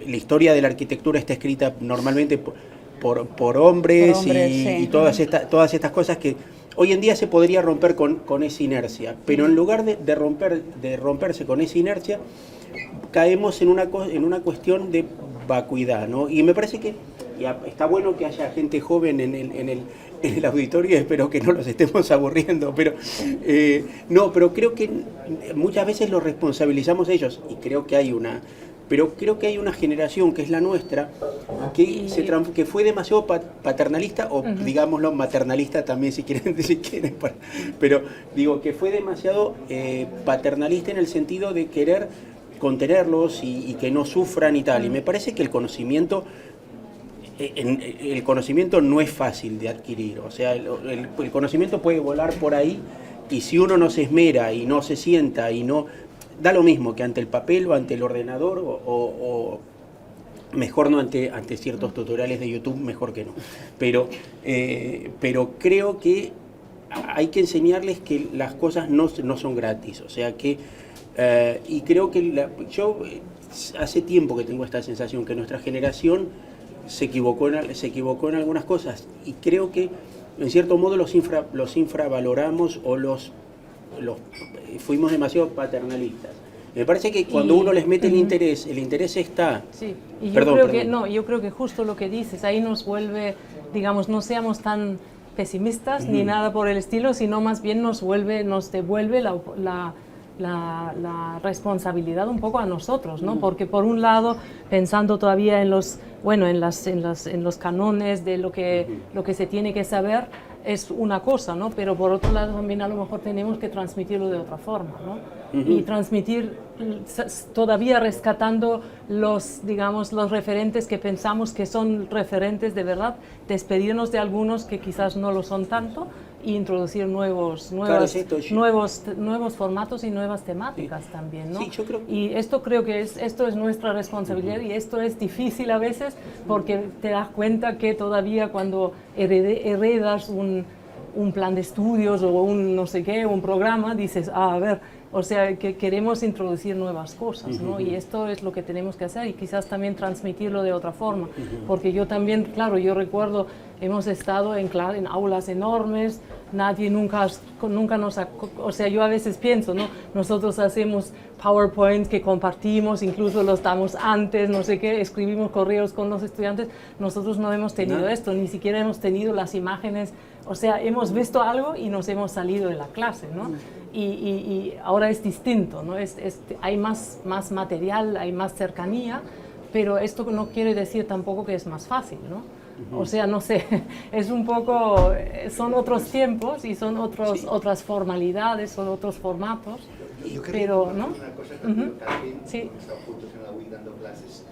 La historia de la arquitectura está escrita normalmente por hombres sí. y todas estas cosas que hoy en día se podría romper con esa inercia, pero en lugar de romperse con esa inercia, caemos en una cuestión de vacuidad, ¿no? Y me parece que está bueno que haya gente joven en el auditorio, espero que no los estemos aburriendo, pero creo que muchas veces los responsabilizamos a ellos, y creo que hay una generación que es la nuestra que fue demasiado paternalista o digámoslo maternalista también si quieren pero digo que fue demasiado paternalista en el sentido de querer contenerlos y que no sufran y tal, y me parece que el conocimiento no es fácil de adquirir, o sea, el conocimiento puede volar por ahí y si uno no se esmera y no se sienta y no... Da lo mismo que ante el papel o ante el ordenador o mejor no ante ciertos tutoriales de YouTube, mejor que no. Pero creo que hay que enseñarles que las cosas no son gratis. O sea que, y creo que yo hace tiempo que tengo esta sensación que nuestra generación se equivocó en algunas cosas y creo que en cierto modo los infravaloramos o fuimos demasiado paternalistas. Me parece que cuando uno les mete el interés está... Sí, y yo creo que justo lo que dices, ahí nos vuelve, digamos, no seamos tan pesimistas ni nada por el estilo, sino más bien nos devuelve la responsabilidad un poco a nosotros, ¿no? Porque por un lado, pensando todavía en los canones de lo que se tiene que saber, es una cosa, ¿no? Pero por otro lado también a lo mejor tenemos que transmitirlo de otra forma, ¿no? Y transmitir todavía rescatando los referentes que pensamos que son referentes de verdad, despedirnos de algunos que quizás no lo son tanto e introducir nuevos formatos y nuevas temáticas también, ¿no? Sí, yo creo... Y esto creo que esto es nuestra responsabilidad y esto es difícil a veces porque te das cuenta que todavía cuando heredas un plan de estudios o un programa, dices, a ver, o sea, que queremos introducir nuevas cosas, ¿no? Y esto es lo que tenemos que hacer y quizás también transmitirlo de otra forma, porque yo también, claro, yo recuerdo, hemos estado en aulas enormes, nadie nunca nos o sea, yo a veces pienso, ¿no? Nosotros hacemos PowerPoint que compartimos, incluso los damos antes, no sé qué, escribimos correos con los estudiantes, nosotros no hemos tenido esto, ni siquiera hemos tenido las imágenes, o sea, hemos visto algo y nos hemos salido de la clase, ¿no? Y ahora es distinto, ¿no? Hay más material, hay más cercanía, pero esto no quiere decir tampoco que es más fácil, ¿no? O sea, no sé, es un poco, son otros tiempos y son otras formalidades, son otros formatos. quería pero, ¿no? una cosa también, Sí. hemos estado juntos en la UI dando clases.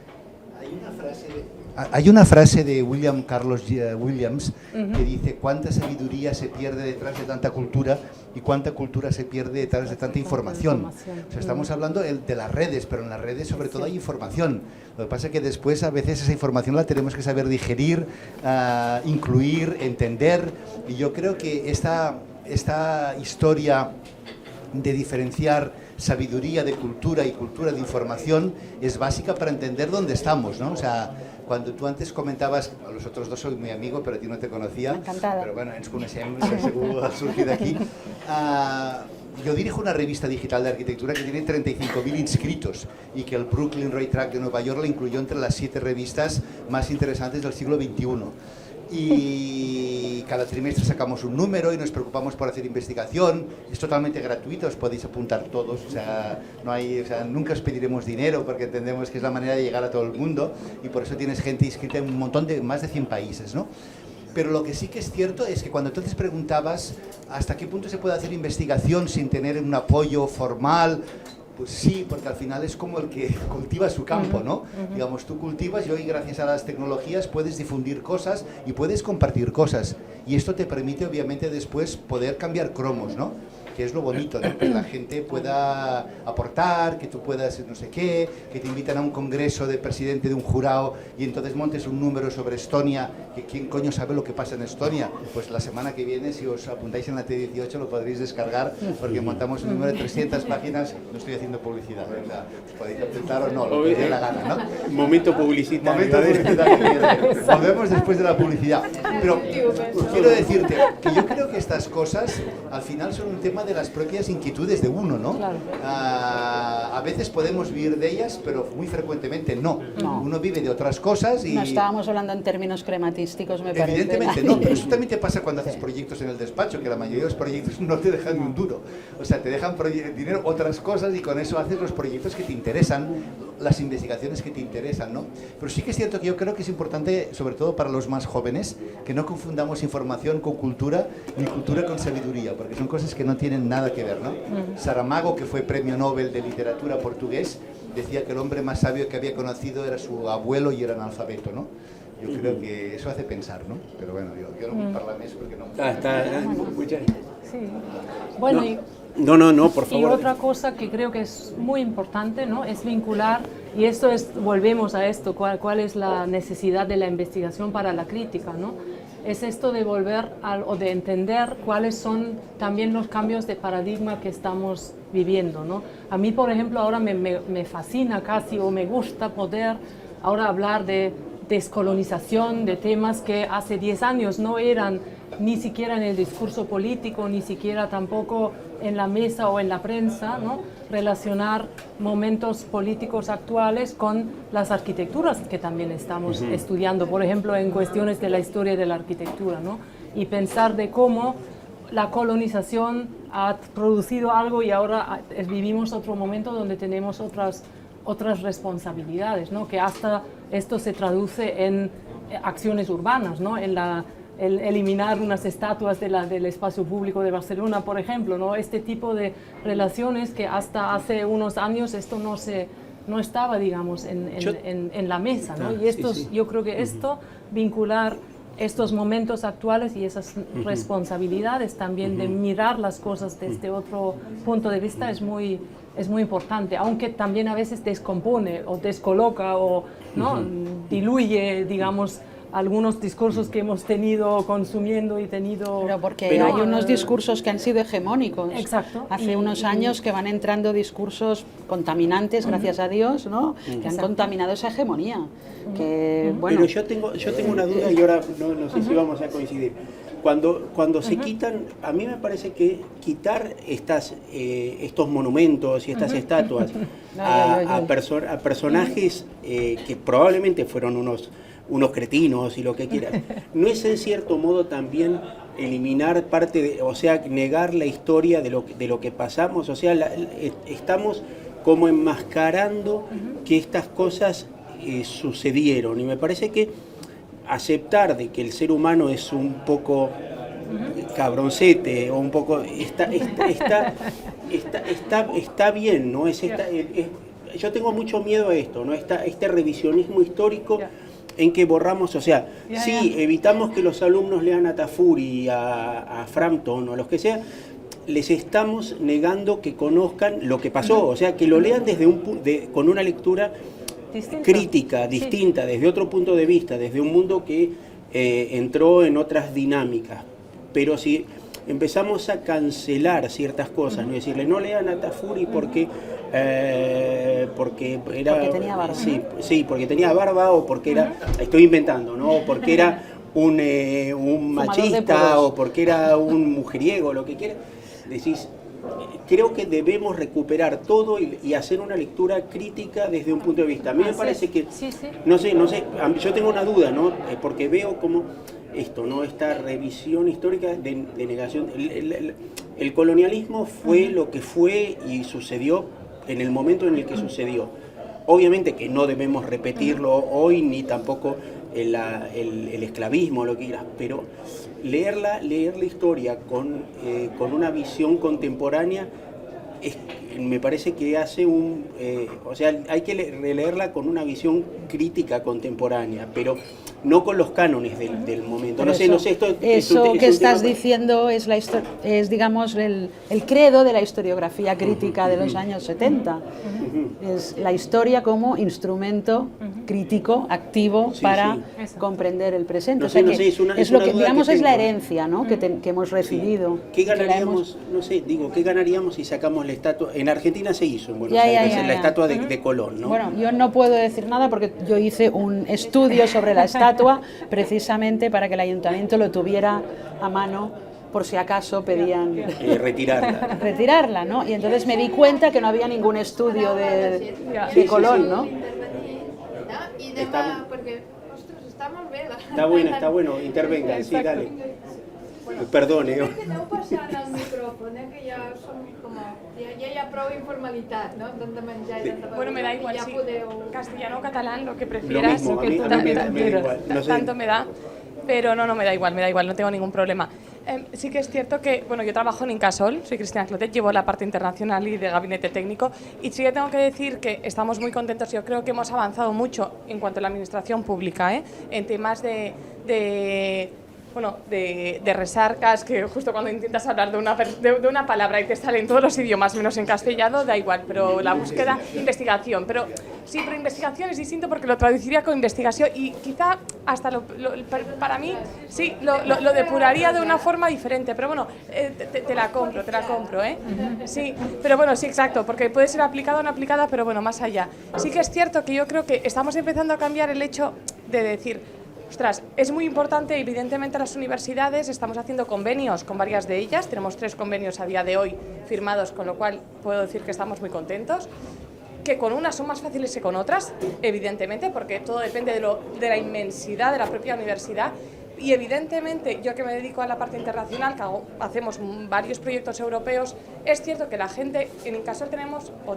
Hay una frase de William Carlos Williams que dice: cuánta sabiduría se pierde detrás de tanta cultura y cuánta cultura se pierde detrás de tanta información. O sea, estamos hablando de las redes, pero en las redes sobre todo hay información. Lo que pasa es que después a veces esa información la tenemos que saber digerir, incluir, entender, y yo creo que esta historia de diferenciar sabiduría de cultura y cultura de información es básica para entender dónde estamos, ¿no? O sea, cuando tú antes comentabas, a los otros dos soy muy amigo, pero a ti no te conocía. Encantada. Pero bueno, ens coneixem, seguro ha surgido aquí. Yo dirijo una revista digital de arquitectura que tiene 35.000 inscritos y que el Brooklyn Rail Track de Nueva York la incluyó entre las 7 revistas más interesantes del siglo XXI. Y cada trimestre sacamos un número y nos preocupamos por hacer investigación. Es totalmente gratuito, os podéis apuntar todos, o sea, nunca os pediremos dinero porque entendemos que es la manera de llegar a todo el mundo, y por eso tienes gente inscrita en un montón de más de 100 países, ¿no? Pero lo que sí que es cierto es que cuando entonces preguntabas hasta qué punto se puede hacer investigación sin tener un apoyo formal, pues sí, porque al final es como el que cultiva su campo, ¿no? Digamos, tú cultivas y hoy gracias a las tecnologías puedes difundir cosas y puedes compartir cosas. Y esto te permite obviamente después poder cambiar cromos, ¿no? Que es lo bonito, ¿no? Que la gente pueda aportar, que tú puedas no sé qué, que te invitan a un congreso de presidente de un jurado y entonces montes un número sobre Estonia, que quién coño sabe lo que pasa en Estonia. Pues la semana que viene, si os apuntáis en la T18, lo podréis descargar, porque montamos un número de 300 páginas, no estoy haciendo publicidad, ¿verdad? Os podéis apuntar o no, lo que os dé la gana, ¿no? Momento publicitario. Momento publicitario. Volvemos después de la publicidad. Pero quiero decirte que yo creo que estas cosas al final son un tema de las propias inquietudes de uno, ¿no? Claro. A veces podemos vivir de ellas, pero muy frecuentemente no. Uno vive de otras cosas y... No estábamos hablando en términos crematísticos, me parece. Evidentemente no, pero eso también te pasa cuando haces proyectos en el despacho, que la mayoría de los proyectos no te dejan ni un duro. O sea, te dejan dinero, otras cosas, y con eso haces los proyectos que te interesan, las investigaciones que te interesan, ¿no? Pero sí que es cierto que yo creo que es importante, sobre todo para los más jóvenes, que no confundamos información con cultura, ni cultura con sabiduría, porque son cosas que no tienen nada que ver, ¿no? Saramago, que fue premio Nobel de literatura portugués, decía que el hombre más sabio que había conocido era su abuelo y era analfabeto, ¿no? Yo creo que eso hace pensar, ¿no? Pero bueno, yo no puedo hablar más porque no... Sí. Bueno, No. y No, por y favor. otra cosa que creo que es muy importante, ¿no? Es vincular, y esto es, volvemos a esto, cuál es la necesidad de la investigación para la crítica, ¿no? Es esto de volver o de entender cuáles son también los cambios de paradigma que estamos viviendo, ¿no? A mí, por ejemplo, ahora me fascina casi, o me gusta poder ahora hablar de descolonización, de temas que hace 10 años no eran ni siquiera en el discurso político, ni siquiera tampoco en la mesa o en la prensa, ¿no? Relacionar momentos políticos actuales con las arquitecturas que también estamos estudiando, por ejemplo, en cuestiones de la historia de la arquitectura, ¿no? Y pensar de cómo la colonización ha producido algo y ahora vivimos otro momento donde tenemos otras responsabilidades, ¿no? Que hasta esto se traduce en acciones urbanas, ¿no? En el eliminar unas estatuas del espacio público de Barcelona, por ejemplo, ¿no? Este tipo de relaciones que hasta hace unos años esto no estaba, digamos, en la mesa, ¿no? Y yo creo que esto, vincular estos momentos actuales y esas responsabilidades también de mirar las cosas desde otro punto de vista es muy importante, aunque también a veces descompone o descoloca o, ¿no? Diluye, digamos, algunos discursos que hemos tenido consumiendo y tenido... Pero porque hay unos discursos que han sido hegemónicos. Exacto. Hace unos años que van entrando discursos contaminantes, gracias a Dios, ¿no? Que han contaminado esa hegemonía. Que, bueno... Pero yo tengo una duda y ahora no sé si vamos a coincidir. Cuando se quitan, a mí me parece que quitar estos monumentos y estas estatuas a personajes que probablemente fueron unos cretinos y lo que quieras, ¿no es en cierto modo también eliminar o sea, negar la historia de lo que pasamos? O sea, estamos como enmascarando que estas cosas sucedieron, y me parece que aceptar de que el ser humano es un poco cabroncete o un poco está está bien, ¿no? Yo tengo mucho miedo a esto, ¿no? Este revisionismo histórico en que borramos, o sea, sí, evitamos que los alumnos lean a Tafur y a Frampton o los que sea, les estamos negando que conozcan lo que pasó, o sea, que lo lean con una lectura crítica, distinta, desde otro punto de vista, desde un mundo que entró en otras dinámicas. Pero si empezamos a cancelar ciertas cosas, ¿no? Decirle, no lean a Tafuri porque tenía barba. Sí, porque tenía barba o porque era, estoy inventando, ¿no? O porque era un machista o porque era un mujeriego, lo que quiera. Decís, creo que debemos recuperar todo y hacer una lectura crítica desde un punto de vista. A mí me parece que, no sé, yo tengo una duda, ¿no? Porque veo como esto, ¿no? Esta revisión histórica de negación. El colonialismo fue lo que fue y sucedió en el momento en el que sucedió. Obviamente que no debemos repetirlo hoy, ni tampoco el esclavismo, lo que quieras, pero leer la historia con una visión contemporánea me parece que hace o sea, hay que releerla con una visión crítica contemporánea, pero no con los cánones del momento. No sé, eso que estás diciendo es digamos, el credo de la historiografía crítica de los años 70. Es la historia como instrumento crítico, activo, para comprender el presente. Es lo que, digamos, es la herencia, ¿no? que hemos recibido. ¿Qué ganaríamos, qué ganaríamos si sacamos la estatua? En Argentina se hizo, en Buenos Aires, la estatua de Colón, ¿no? Bueno, yo no puedo decir nada porque yo hice un estudio sobre la estatua precisamente para que el ayuntamiento lo tuviera a mano por si acaso pedían retirarla, ¿no? Y entonces me di cuenta que no había ningún estudio de Colón, ¿no? Porque, ostres, està molt bé. Está bueno, intervenga, sí, dale. Perdone. Crec que aneu passant el micròfon, que ja som com ja hi ha prou informalitat, no? Tant de menjar i tanta Bueno, me da igual, ja sí. podeu... Castellano o catalán, lo que prefieras. Lo mismo, a mí me da igual. No sé. Tanto me da, pero no me da igual, no tengo ningún problema. Sí que es cierto que, bueno, yo trabajo en Incasol, soy Cristina Clotet, llevo la parte internacional y de gabinete técnico, y sí que tengo que decir que estamos muy contentos. Yo creo que hemos avanzado mucho en cuanto a la administración pública, en temas de resarcas, que justo cuando intentas hablar de una palabra y te salen todos los idiomas menos en castellano, da igual, pero la búsqueda, investigación, pero investigación es distinto porque lo traduciría con investigación y quizá hasta para mí sí, lo depuraría de una forma diferente, pero bueno, te la compro, sí, pero bueno, sí, exacto, porque puede ser aplicada o no aplicada, pero bueno, más allá. Sí que es cierto que yo creo que estamos empezando a cambiar el hecho de decir, ostras, es muy importante, evidentemente las universidades, estamos haciendo convenios con varias de ellas, tenemos 3 convenios a día de hoy firmados, con lo cual puedo decir que estamos muy contentos, que con unas son más fáciles que con otras, evidentemente, porque todo depende de la inmensidad de la propia universidad. Y evidentemente, yo que me dedico a la parte internacional, que hacemos varios proyectos europeos, es cierto que la gente en Incasol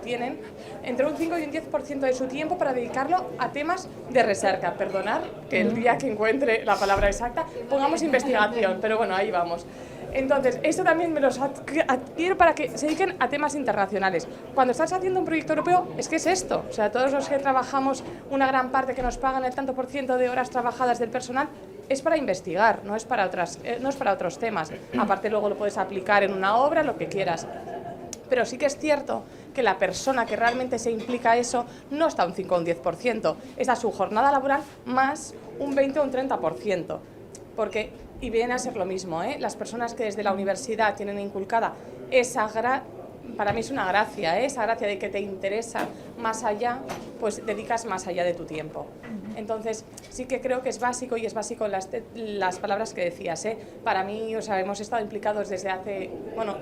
tienen entre un 5 y un 10% de su tiempo para dedicarlo a temas de recerca. Perdonad que el día que encuentre la palabra exacta pongamos investigación, pero bueno, ahí vamos. Entonces, esto también me los adquiero para que se dediquen a temas internacionales. Cuando estás haciendo un proyecto europeo, es que es esto. O sea, todos los que trabajamos, una gran parte que nos pagan el tanto por ciento de horas trabajadas del personal, es para investigar, no es para otros temas. Aparte, luego lo puedes aplicar en una obra, lo que quieras. Pero sí que es cierto que la persona que realmente se implica a eso no está un 5 o un 10%, está su jornada laboral más un 20 o un 30%. Y viene a ser lo mismo, las personas que desde la universidad tienen inculcada para mí es una gracia, esa gracia de que te interesa más allá, pues dedicas más allá de tu tiempo. Entonces, sí que creo que es básico, y es básico las palabras que decías. Para mí, hemos estado implicados desde hace,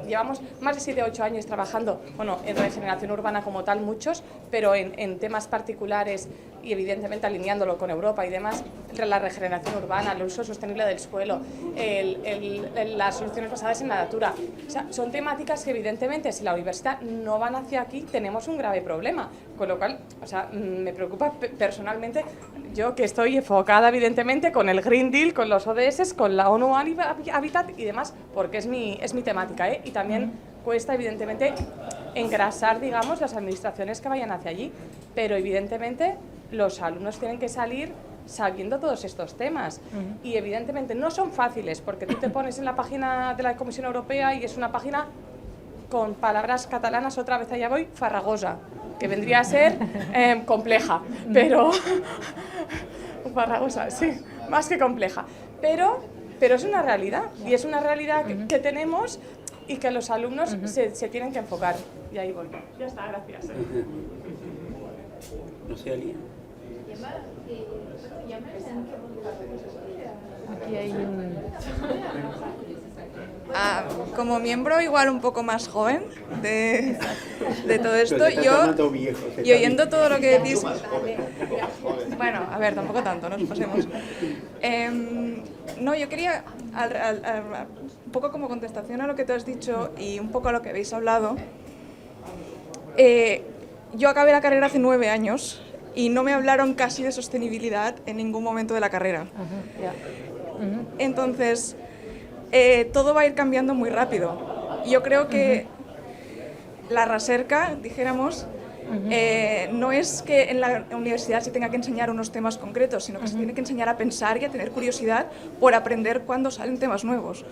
llevamos más de 7 o 8 años trabajando, en regeneración urbana como tal, muchos, pero en temas particulares y evidentemente alineándolo con Europa y demás, la regeneración urbana, el uso sostenible del suelo, las soluciones basadas en la natura. O sea, son temáticas que evidentemente si la universidad no van hacia aquí tenemos un grave problema, con lo cual, me preocupa personalmente, yo que estoy enfocada evidentemente con el Green Deal, con los ODS, con la ONU Habitat y demás, porque es mi temática, y también cuesta evidentemente engrasar, digamos, las administraciones que vayan hacia allí, pero evidentemente los alumnos tienen que salir sabiendo todos estos temas y evidentemente no son fáciles porque tú te pones en la página de la Comisión Europea y es una página con palabras catalanas, otra vez allá voy, farragosa, que vendría a ser compleja, pero farragosa, sí, más que compleja, pero es una realidad y es una realidad que tenemos y que los alumnos se tienen que enfocar. Y ahí voy. Ya está, gracias. No sé, Ali. Aquí hay un... Como miembro igual un poco más joven de todo esto, Pero te estás yo llamando viejo, se y está oyendo todo lo que decís, bueno, a ver, tampoco tanto, no nos pasemos. No, yo quería, un poco como contestación a lo que tú has dicho y un poco a lo que habéis hablado, yo acabé la carrera hace 9 años y no me hablaron casi de sostenibilidad en ningún momento de la carrera. Entonces, todo va a ir cambiando muy rápido. Yo creo que la recerca, dijéramos, no es que en la universidad se tenga que enseñar unos temas concretos, sino que se tiene que enseñar a pensar y a tener curiosidad por aprender cuando salen temas nuevos.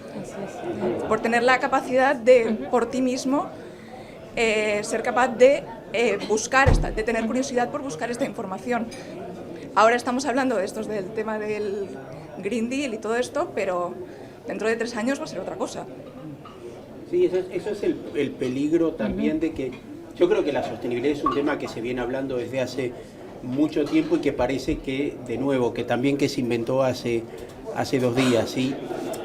Por tener la capacidad de, por ti mismo, ser capaz de buscar, de tener curiosidad por buscar esta información. Ahora estamos hablando de estos del tema del Green Deal y todo esto, pero dentro de 3 años va a ser otra cosa. Sí, eso es el peligro también de que yo creo que la sostenibilidad es un tema que se viene hablando desde hace mucho tiempo y que parece que, de nuevo, que también que se inventó hace 2 días, ¿sí?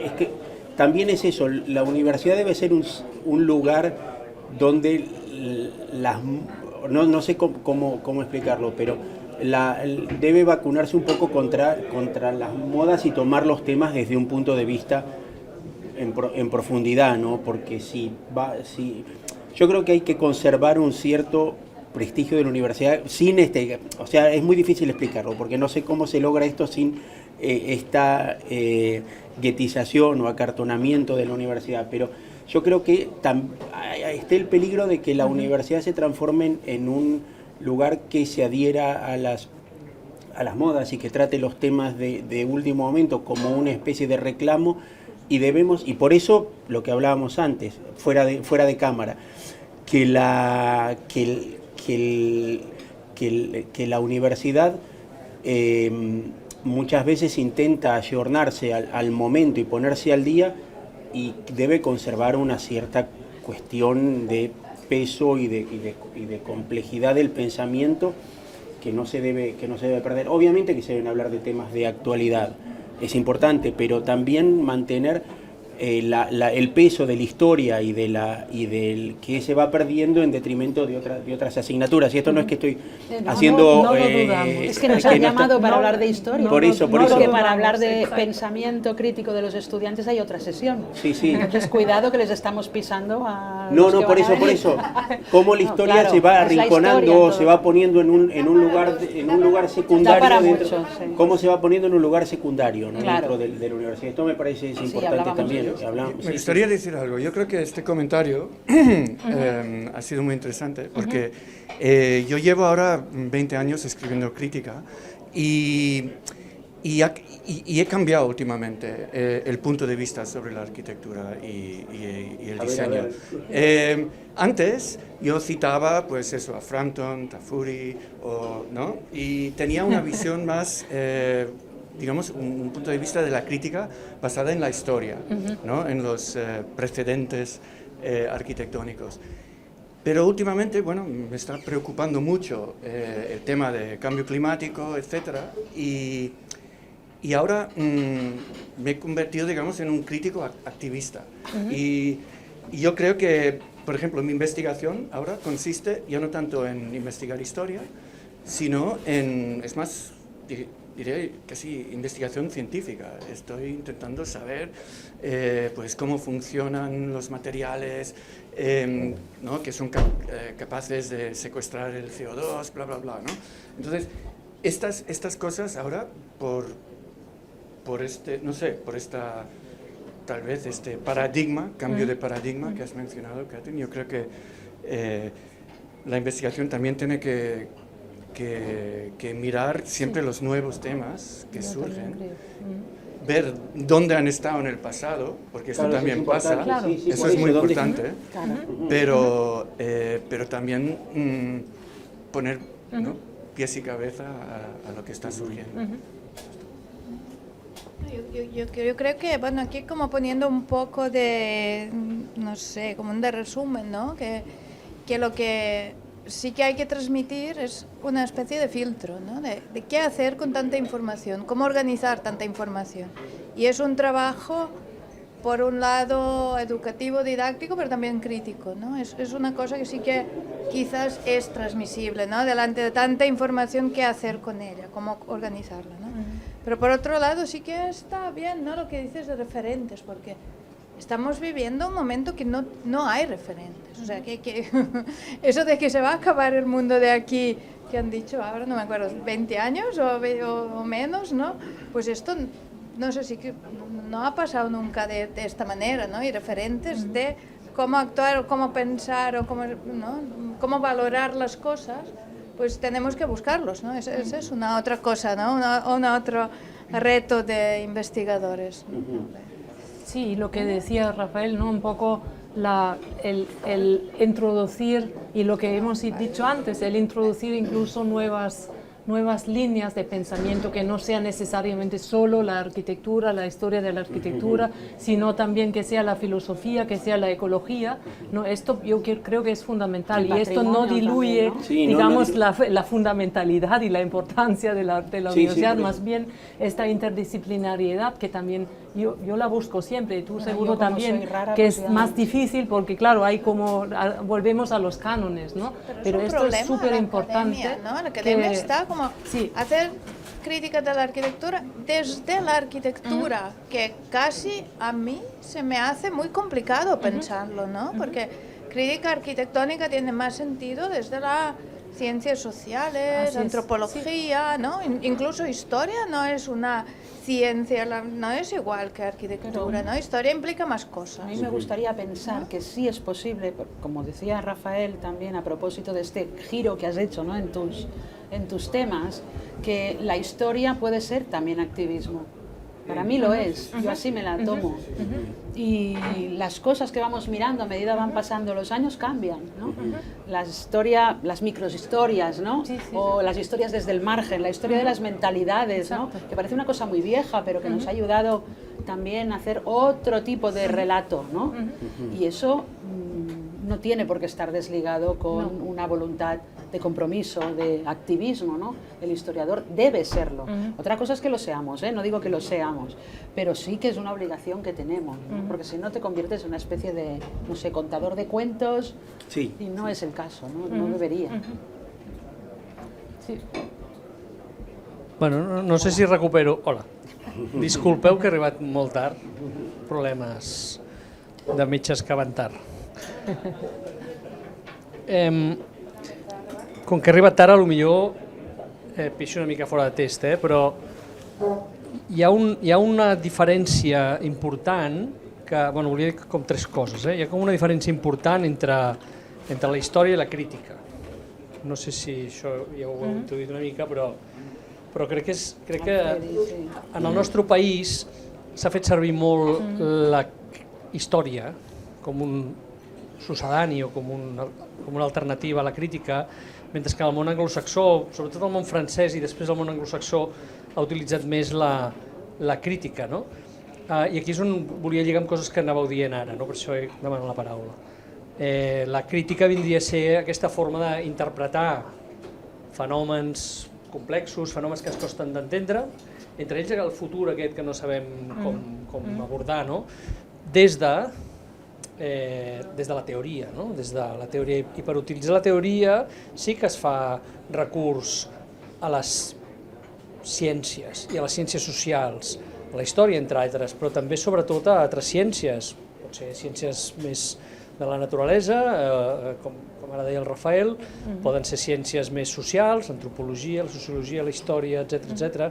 Es que también es eso, la universidad debe ser un lugar donde no sé cómo explicarlo, pero debe vacunarse un poco contra las modas y tomar los temas desde un punto de vista en profundidad, ¿no? Porque yo creo que hay que conservar un cierto prestigio de la universidad sin o sea, es muy difícil explicarlo, porque no sé cómo se logra esto sin esta guetización o acartonamiento de la universidad, pero yo creo que está el peligro de que la universidad se transforme en un lugar que se adhiera a las modas y que trate los temas de último momento como una especie de reclamo, y por eso lo que hablábamos antes, fuera de cámara, que la universidad muchas veces intenta ayornarse al momento y ponerse al día, y debe conservar una cierta cuestión de peso y de complejidad del pensamiento que no se debe perder. Obviamente que se deben hablar de temas de actualidad, es importante, pero también mantener el peso de la historia y del que se va perdiendo en detrimento de otras asignaturas. Y esto no es que estoy haciendo... no lo dudamos. Es que nos han llamado para hablar de historia. Por eso. Porque para hablar de pensamiento crítico de los estudiantes hay otra sesión. Sí. Entonces, cuidado que les estamos pisando a... No, por eso. Cómo la historia claro, se va es la arrinconando, historia, se va poniendo en un lugar secundario. para Dentro, mucho, sí. Cómo se va poniendo en un lugar secundario, ¿no? Claro. Dentro de la universidad. Esto me parece importante hablábamos también. Me gustaría decir algo. Yo creo que este comentario ha sido muy interesante porque yo llevo ahora 20 años escribiendo crítica y he cambiado últimamente el punto de vista sobre la arquitectura y el diseño. Antes yo citaba pues eso, a Frampton, Tafuri, ¿no? Y tenía una visión más... digamos, un punto de vista de la crítica basada en la historia, ¿no? En los precedentes arquitectónicos. Pero últimamente, bueno, me está preocupando mucho el tema de cambio climático, etcétera, y ahora me he convertido, digamos, en un crítico activista. Y yo creo que, por ejemplo, mi investigación ahora consiste ya no tanto en investigar historia, sino es más... diré casi investigación científica. Estoy intentando saber pues cómo funcionan los materiales, ¿no? Que son capaces de secuestrar el CO2, bla, bla, bla, ¿no? Entonces, estas cosas ahora, por esta tal vez este paradigma, cambio de paradigma que has mencionado, Catherine. Yo creo que la investigación también tiene que mirar siempre los nuevos temas que surgen, ver dónde han estado en el pasado, porque esto también pasa, eso es muy importante, pero también poner pies y cabeza a lo que está surgiendo. Yo creo que, bueno, aquí como poniendo un poco de, no sé, como un de resumen, ¿no? Que lo que sí que hay que transmitir es una especie de filtro, ¿no? De qué hacer con tanta información, cómo organizar tanta información. Y es un trabajo, por un lado, educativo, didáctico, pero también crítico, ¿no? Es una cosa que sí que quizás es transmisible, ¿no? Delante de tanta información, qué hacer con ella, cómo organizarla, ¿no? Pero por otro lado sí que está bien, ¿no? Lo que dices de referentes, porque estamos viviendo un momento que no hay referentes. O sea, que eso de que se va a acabar el mundo de aquí, que han dicho ahora, no me acuerdo, 20 años o menos, ¿no? Pues esto, no sé si que no ha pasado nunca de esta manera, ¿no? Y referentes de cómo actuar o cómo pensar o cómo valorar las cosas, pues tenemos que buscarlos, ¿no? Esa es una otra cosa, ¿no? Una otro reto de investigadores, ¿no? Sí, lo que decía Rafael, ¿no? Un poco el introducir, y lo que hemos dicho antes, el introducir incluso nuevas líneas de pensamiento que no sean necesariamente solo la arquitectura, la historia de la arquitectura, sino también que sea la filosofía, que sea la ecología, ¿no? Esto yo creo que es fundamental, y esto no diluye también, ¿no? Sí, digamos, la fundamentalidad y la importancia de la universidad, más bien esta interdisciplinariedad que también yo la busco siempre, y tú seguro también, que es más difícil porque claro, hay como, volvemos a los cánones, ¿no? Pero esto es súper importante, ¿no? La academia está como hacer crítica de la arquitectura desde la arquitectura, que casi a mí se me hace muy complicado pensarlo, ¿no? Porque crítica arquitectónica tiene más sentido desde las ciencias sociales, antropología, ¿no? Incluso historia no es una ciencia, no es igual que arquitectura, ¿no? Historia implica más cosas. A mí me gustaría pensar que sí es posible, como decía Rafael también a propósito de este giro que has hecho, ¿no? en tus temas, que la historia puede ser también activismo. Para mí lo es, yo así me la tomo. Y las cosas que vamos mirando a medida van pasando los años cambian, ¿no? Las microhistorias, ¿no? O las historias desde el margen, la historia de las mentalidades, ¿no? Que parece una cosa muy vieja, pero que nos ha ayudado también a hacer otro tipo de relato, ¿no? Y eso no tiene por qué estar desligado con una voluntad de compromiso, de activismo, ¿no? El historiador debe serlo. Otra cosa es que lo seamos, no digo que lo seamos, pero sí que es una obligación que tenemos, ¿no? Porque si no te conviertes en una especie de, no sé, contador de cuentos, y no es el caso, no debería. Sí. Bueno, no sé si recupero... Hola. Disculpeu que he arribat molt tard, problemes de metges que van tard. Com que he arribat tard, potser pixo una mica fora de test, però hi ha una diferència important, que volia dir com tres coses. Hi ha com una diferència important entre la història i la crítica. No sé si això ja ho heu introduït una mica, però crec que en el nostre país s'ha fet servir molt la història com un succedani o com una alternativa a la crítica, mentre que el món anglosaxó, sobretot el món francès i després el món anglosaxó, ha utilitzat més la crítica, no? I aquí és on volia lligar amb coses que anàveu dient ara, no? Per això he demanat la paraula. La crítica vindria a ser aquesta forma d'interpretar fenòmens complexos, fenòmens que ens costen d'entendre, entre ells el futur aquest que no sabem com abordar, no? Des de la teoria, no? Des de la teoria. I per utilitzar la teoria sí que es fa recurs a les ciències i a les ciències socials, a la història, entre altres, però també sobretot a altres ciències, pot ser ciències més de la naturalesa, com ara deia el Rafael, poden ser ciències més socials, l'antropologia, la sociologia, la història, etc.,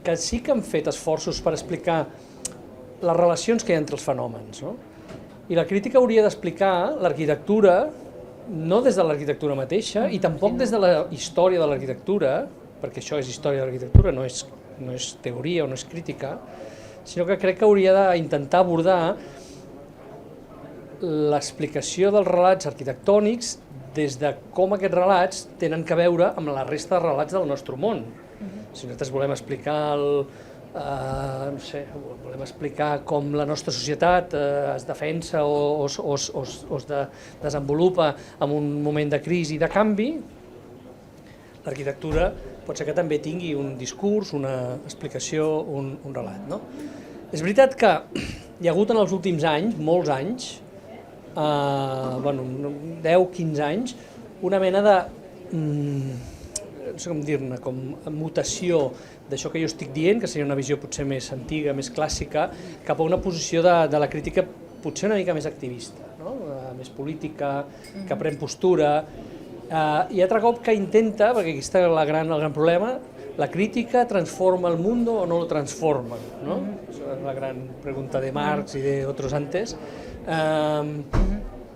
que sí que han fet esforços per explicar les relacions que hi ha entre els fenòmens, no? I la crítica hauria d'explicar l'arquitectura no des de l'arquitectura mateixa i tampoc des de la història de l'arquitectura, perquè això és història de l'arquitectura, no és teoria o no és crítica, sinó que crec que hauria d'intentar abordar l'explicació dels relats arquitectònics des de com aquests relats tenen que veure amb la resta de relats del nostre món. Si nosaltres volem explicar no sé, volem explicar com la nostra societat es defensa o es desenvolupa en un moment de crisi i de canvi, l'arquitectura pot ser que també tingui un discurs, una explicació, un relat, no? És veritat que hi ha hagut en els últims anys, molts anys, 10-15 anys, una mena de, no sé com dir-ne, com mutació d'això que jo estic dient, que seria una visió potser més antiga, més clàssica, cap a una posició de la crítica potser una mica més activista, no? Més política, que pren postura, i altre cop que intenta, perquè aquí està el gran problema, la crítica transforma el mundo o no lo transforma, ¿no? Esa es la gran pregunta de Marx y de otros antes.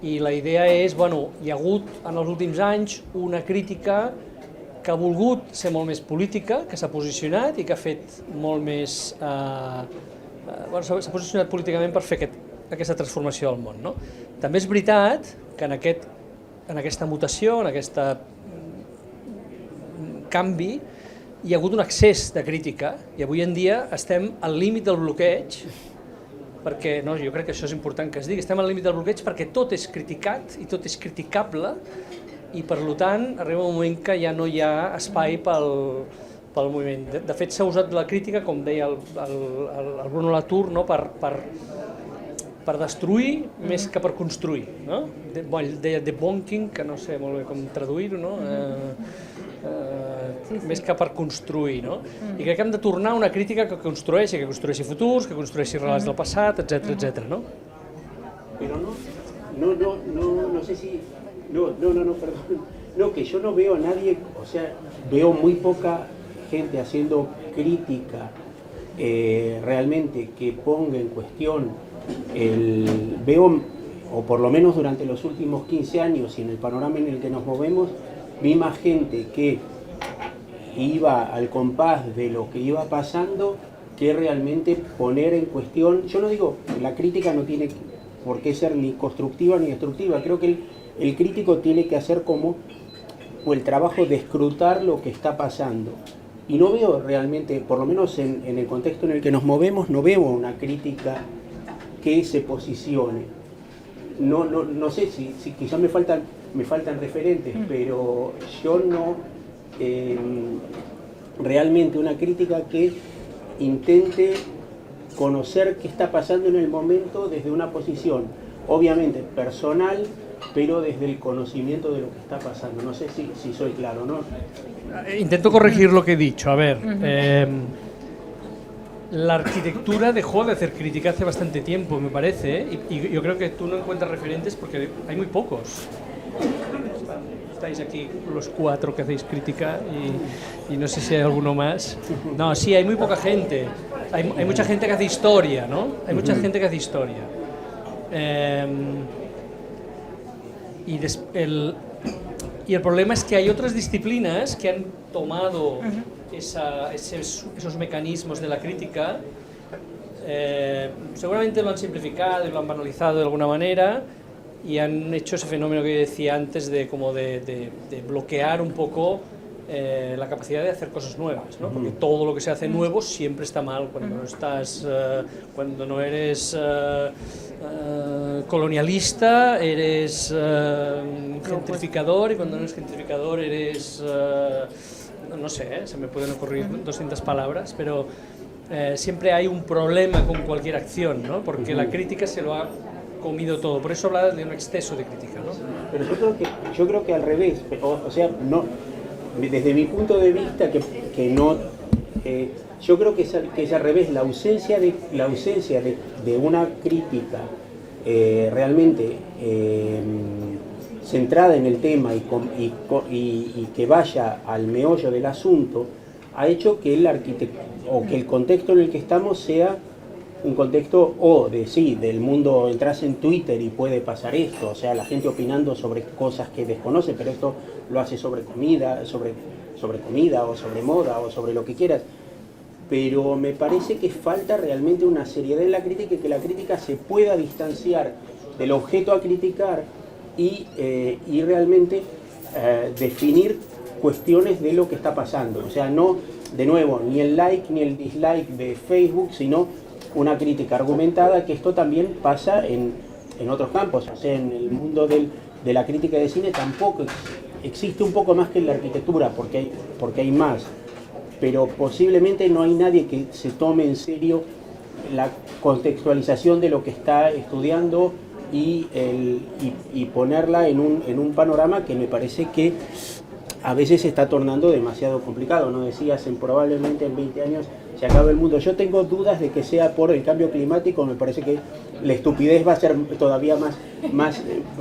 I la idea és, bueno, hi ha hagut en els últims anys una crítica que ha volgut ser molt més política, que s'ha posicionat i que ha fet molt més... s'ha posicionat políticament per fer aquesta transformació del món, no? També és veritat que en aquesta mutació, en aquest canvi, hi ha hagut un excés de crítica i avui en dia estem al límit del bloqueig, perquè jo crec que això és important que es digui, estem al límit del bloqueig perquè tot és criticat i tot és criticable i per tant arriba un moment que ja no hi ha espai pel moviment. De fet s'ha usat la crítica, com deia el Bruno Latour, per destruir més que per construir, no? Ell deia debunking, que no sé molt bé com traduir-ho, no? Més que per construir, no? I crec que hem de tornar a una crítica que construeixi futurs, que construeixi relats del passat, etc., no? Pero no sé si... perdón. No, que yo no veo a nadie, o sea, veo muy poca gente haciendo crítica realmente que ponga en cuestión veo, o por lo menos durante los últimos 15 años y en el panorama en el que nos movemos, vi más gente que iba al compás de lo que iba pasando que realmente poner en cuestión. Yo no digo, la crítica no tiene por qué ser ni constructiva ni destructiva, creo que el crítico tiene que hacer como el trabajo de escrutar lo que está pasando. Y no veo realmente, por lo menos en el contexto en el que nos movemos, no veo una crítica que se posicione. No sé si quizás me faltan referentes, pero yo no realmente una crítica que intente conocer qué está pasando en el momento desde una posición, obviamente personal, pero desde el conocimiento de lo que está pasando. No sé si soy claro, ¿no? Intento corregir lo que he dicho. A ver, la arquitectura dejó de hacer crítica hace bastante tiempo, me parece, y yo creo que tú no encuentras referentes porque hay muy pocos. Estáis aquí los 4 que hacéis crítica y no sé si hay alguno más. No, sí, hay muy poca gente. Hay mucha gente que hace historia, ¿no? Hay mucha gente que hace historia. Y el problema es que hay otras disciplinas que han tomado esos mecanismos de la crítica, seguramente lo han simplificado y lo han banalizado de alguna manera y han hecho ese fenómeno que yo decía antes de bloquear un poco la capacidad de hacer cosas nuevas, ¿no? Porque todo lo que se hace nuevo siempre está mal cuando no eres colonialista, eres gentrificador, y cuando no eres gentrificador eres, no sé, se me pueden ocurrir 200 palabras, pero siempre hay un problema con cualquier acción, ¿no? Porque la crítica se lo ha comido todo, por eso habla de un exceso de crítica, ¿no? Pero yo creo que al revés, o sea, no, desde mi punto de vista que no, yo creo que es al revés, la ausencia de una crítica realmente centrada en el tema y que vaya al meollo del asunto, ha hecho que el contexto en el que estamos sea un contexto o de sí, del mundo, entras en Twitter y puede pasar esto, o sea, la gente opinando sobre cosas que desconoce, pero esto lo hace sobre comida, sobre comida o sobre moda o sobre lo que quieras. Pero me parece que falta realmente una seriedad en la crítica y que la crítica se pueda distanciar del objeto a criticar y realmente definir cuestiones de lo que está pasando. O sea, no, de nuevo, ni el like ni el dislike de Facebook, sino una crítica argumentada, que esto también pasa en otros campos. O sea, en el mundo de la crítica de cine tampoco existe un poco más que en la arquitectura, porque hay más. Pero posiblemente no hay nadie que se tome en serio la contextualización de lo que está estudiando y ponerla en un panorama que me parece que a veces se está tornando demasiado complicado. No decías, probablemente en 20 años se acabe el mundo. Yo tengo dudas de que sea por el cambio climático. Me parece que la estupidez va a ser todavía va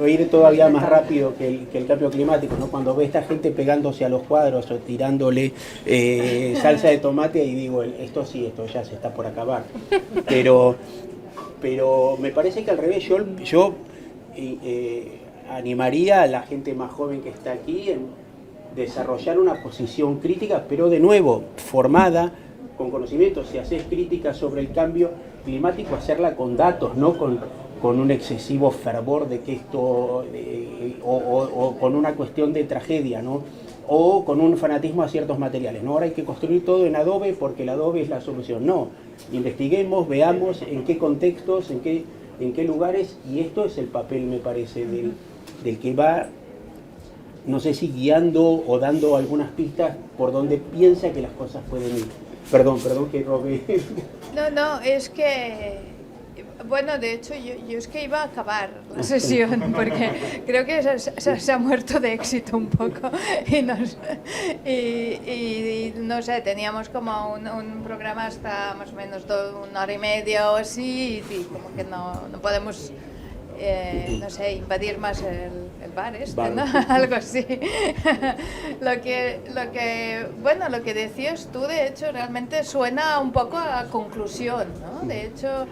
a ir todavía más rápido que el cambio climático, ¿no? Cuando ve esta gente pegándose a los cuadros o tirándole salsa de tomate, y digo, esto ya se está por acabar. Pero me parece que al revés, yo animaría a la gente más joven que está aquí en desarrollar una posición crítica, pero de nuevo, formada, con conocimiento. Si haces crítica sobre el cambio climático, hacerla con datos, no con un excesivo fervor de que esto, o con una cuestión de tragedia, ¿no? O con un fanatismo a ciertos materiales, ¿no? Ahora hay que construir todo en Adobe porque el Adobe es la solución. No, investiguemos, veamos en qué contextos, en qué lugares, y esto es el papel, me parece, del que va, no sé si guiando o dando algunas pistas por donde piensa que las cosas pueden ir. Perdón que robé. No, es que, bueno, de hecho yo es que iba a acabar la sesión porque creo que se ha muerto de éxito un poco y no sé, teníamos como un programa hasta más o menos 1 hora y media o así, y como que no podemos... no sé, invadir más el bar vale. ¿No? Algo así. Lo que decías tú, de hecho, realmente suena un poco a conclusión, ¿no? De hecho,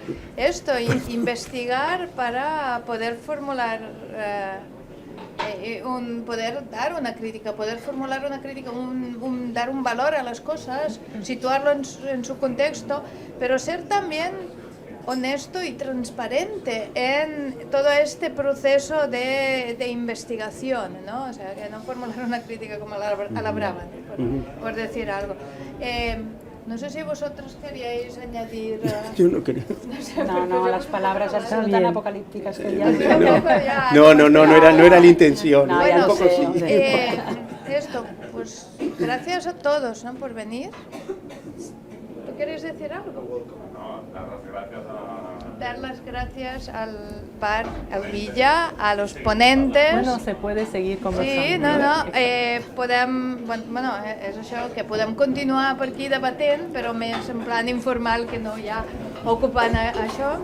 investigar para poder formular, poder dar una crítica, dar un valor a las cosas, situarlo en su contexto, pero ser también honesto y transparente en todo este proceso de investigación, ¿no? O sea, que no formular una crítica como a la brava, por decir algo. No sé si vosotros queríais añadir... Yo no quería. No, las palabras ya son tan apocalípticas que ya... No era la intención. No, bueno, un poco sí. Esto, pues gracias a todos, ¿no? Por venir. ¿Tú quieres decir algo? Dar las gracias al bar, al Villa, a los ponentes. Bueno, se puede seguir conversando. Sí, podem, bueno, és això, que podem continuar per aquí debatent, però més en plan informal, que no ja ocupant això.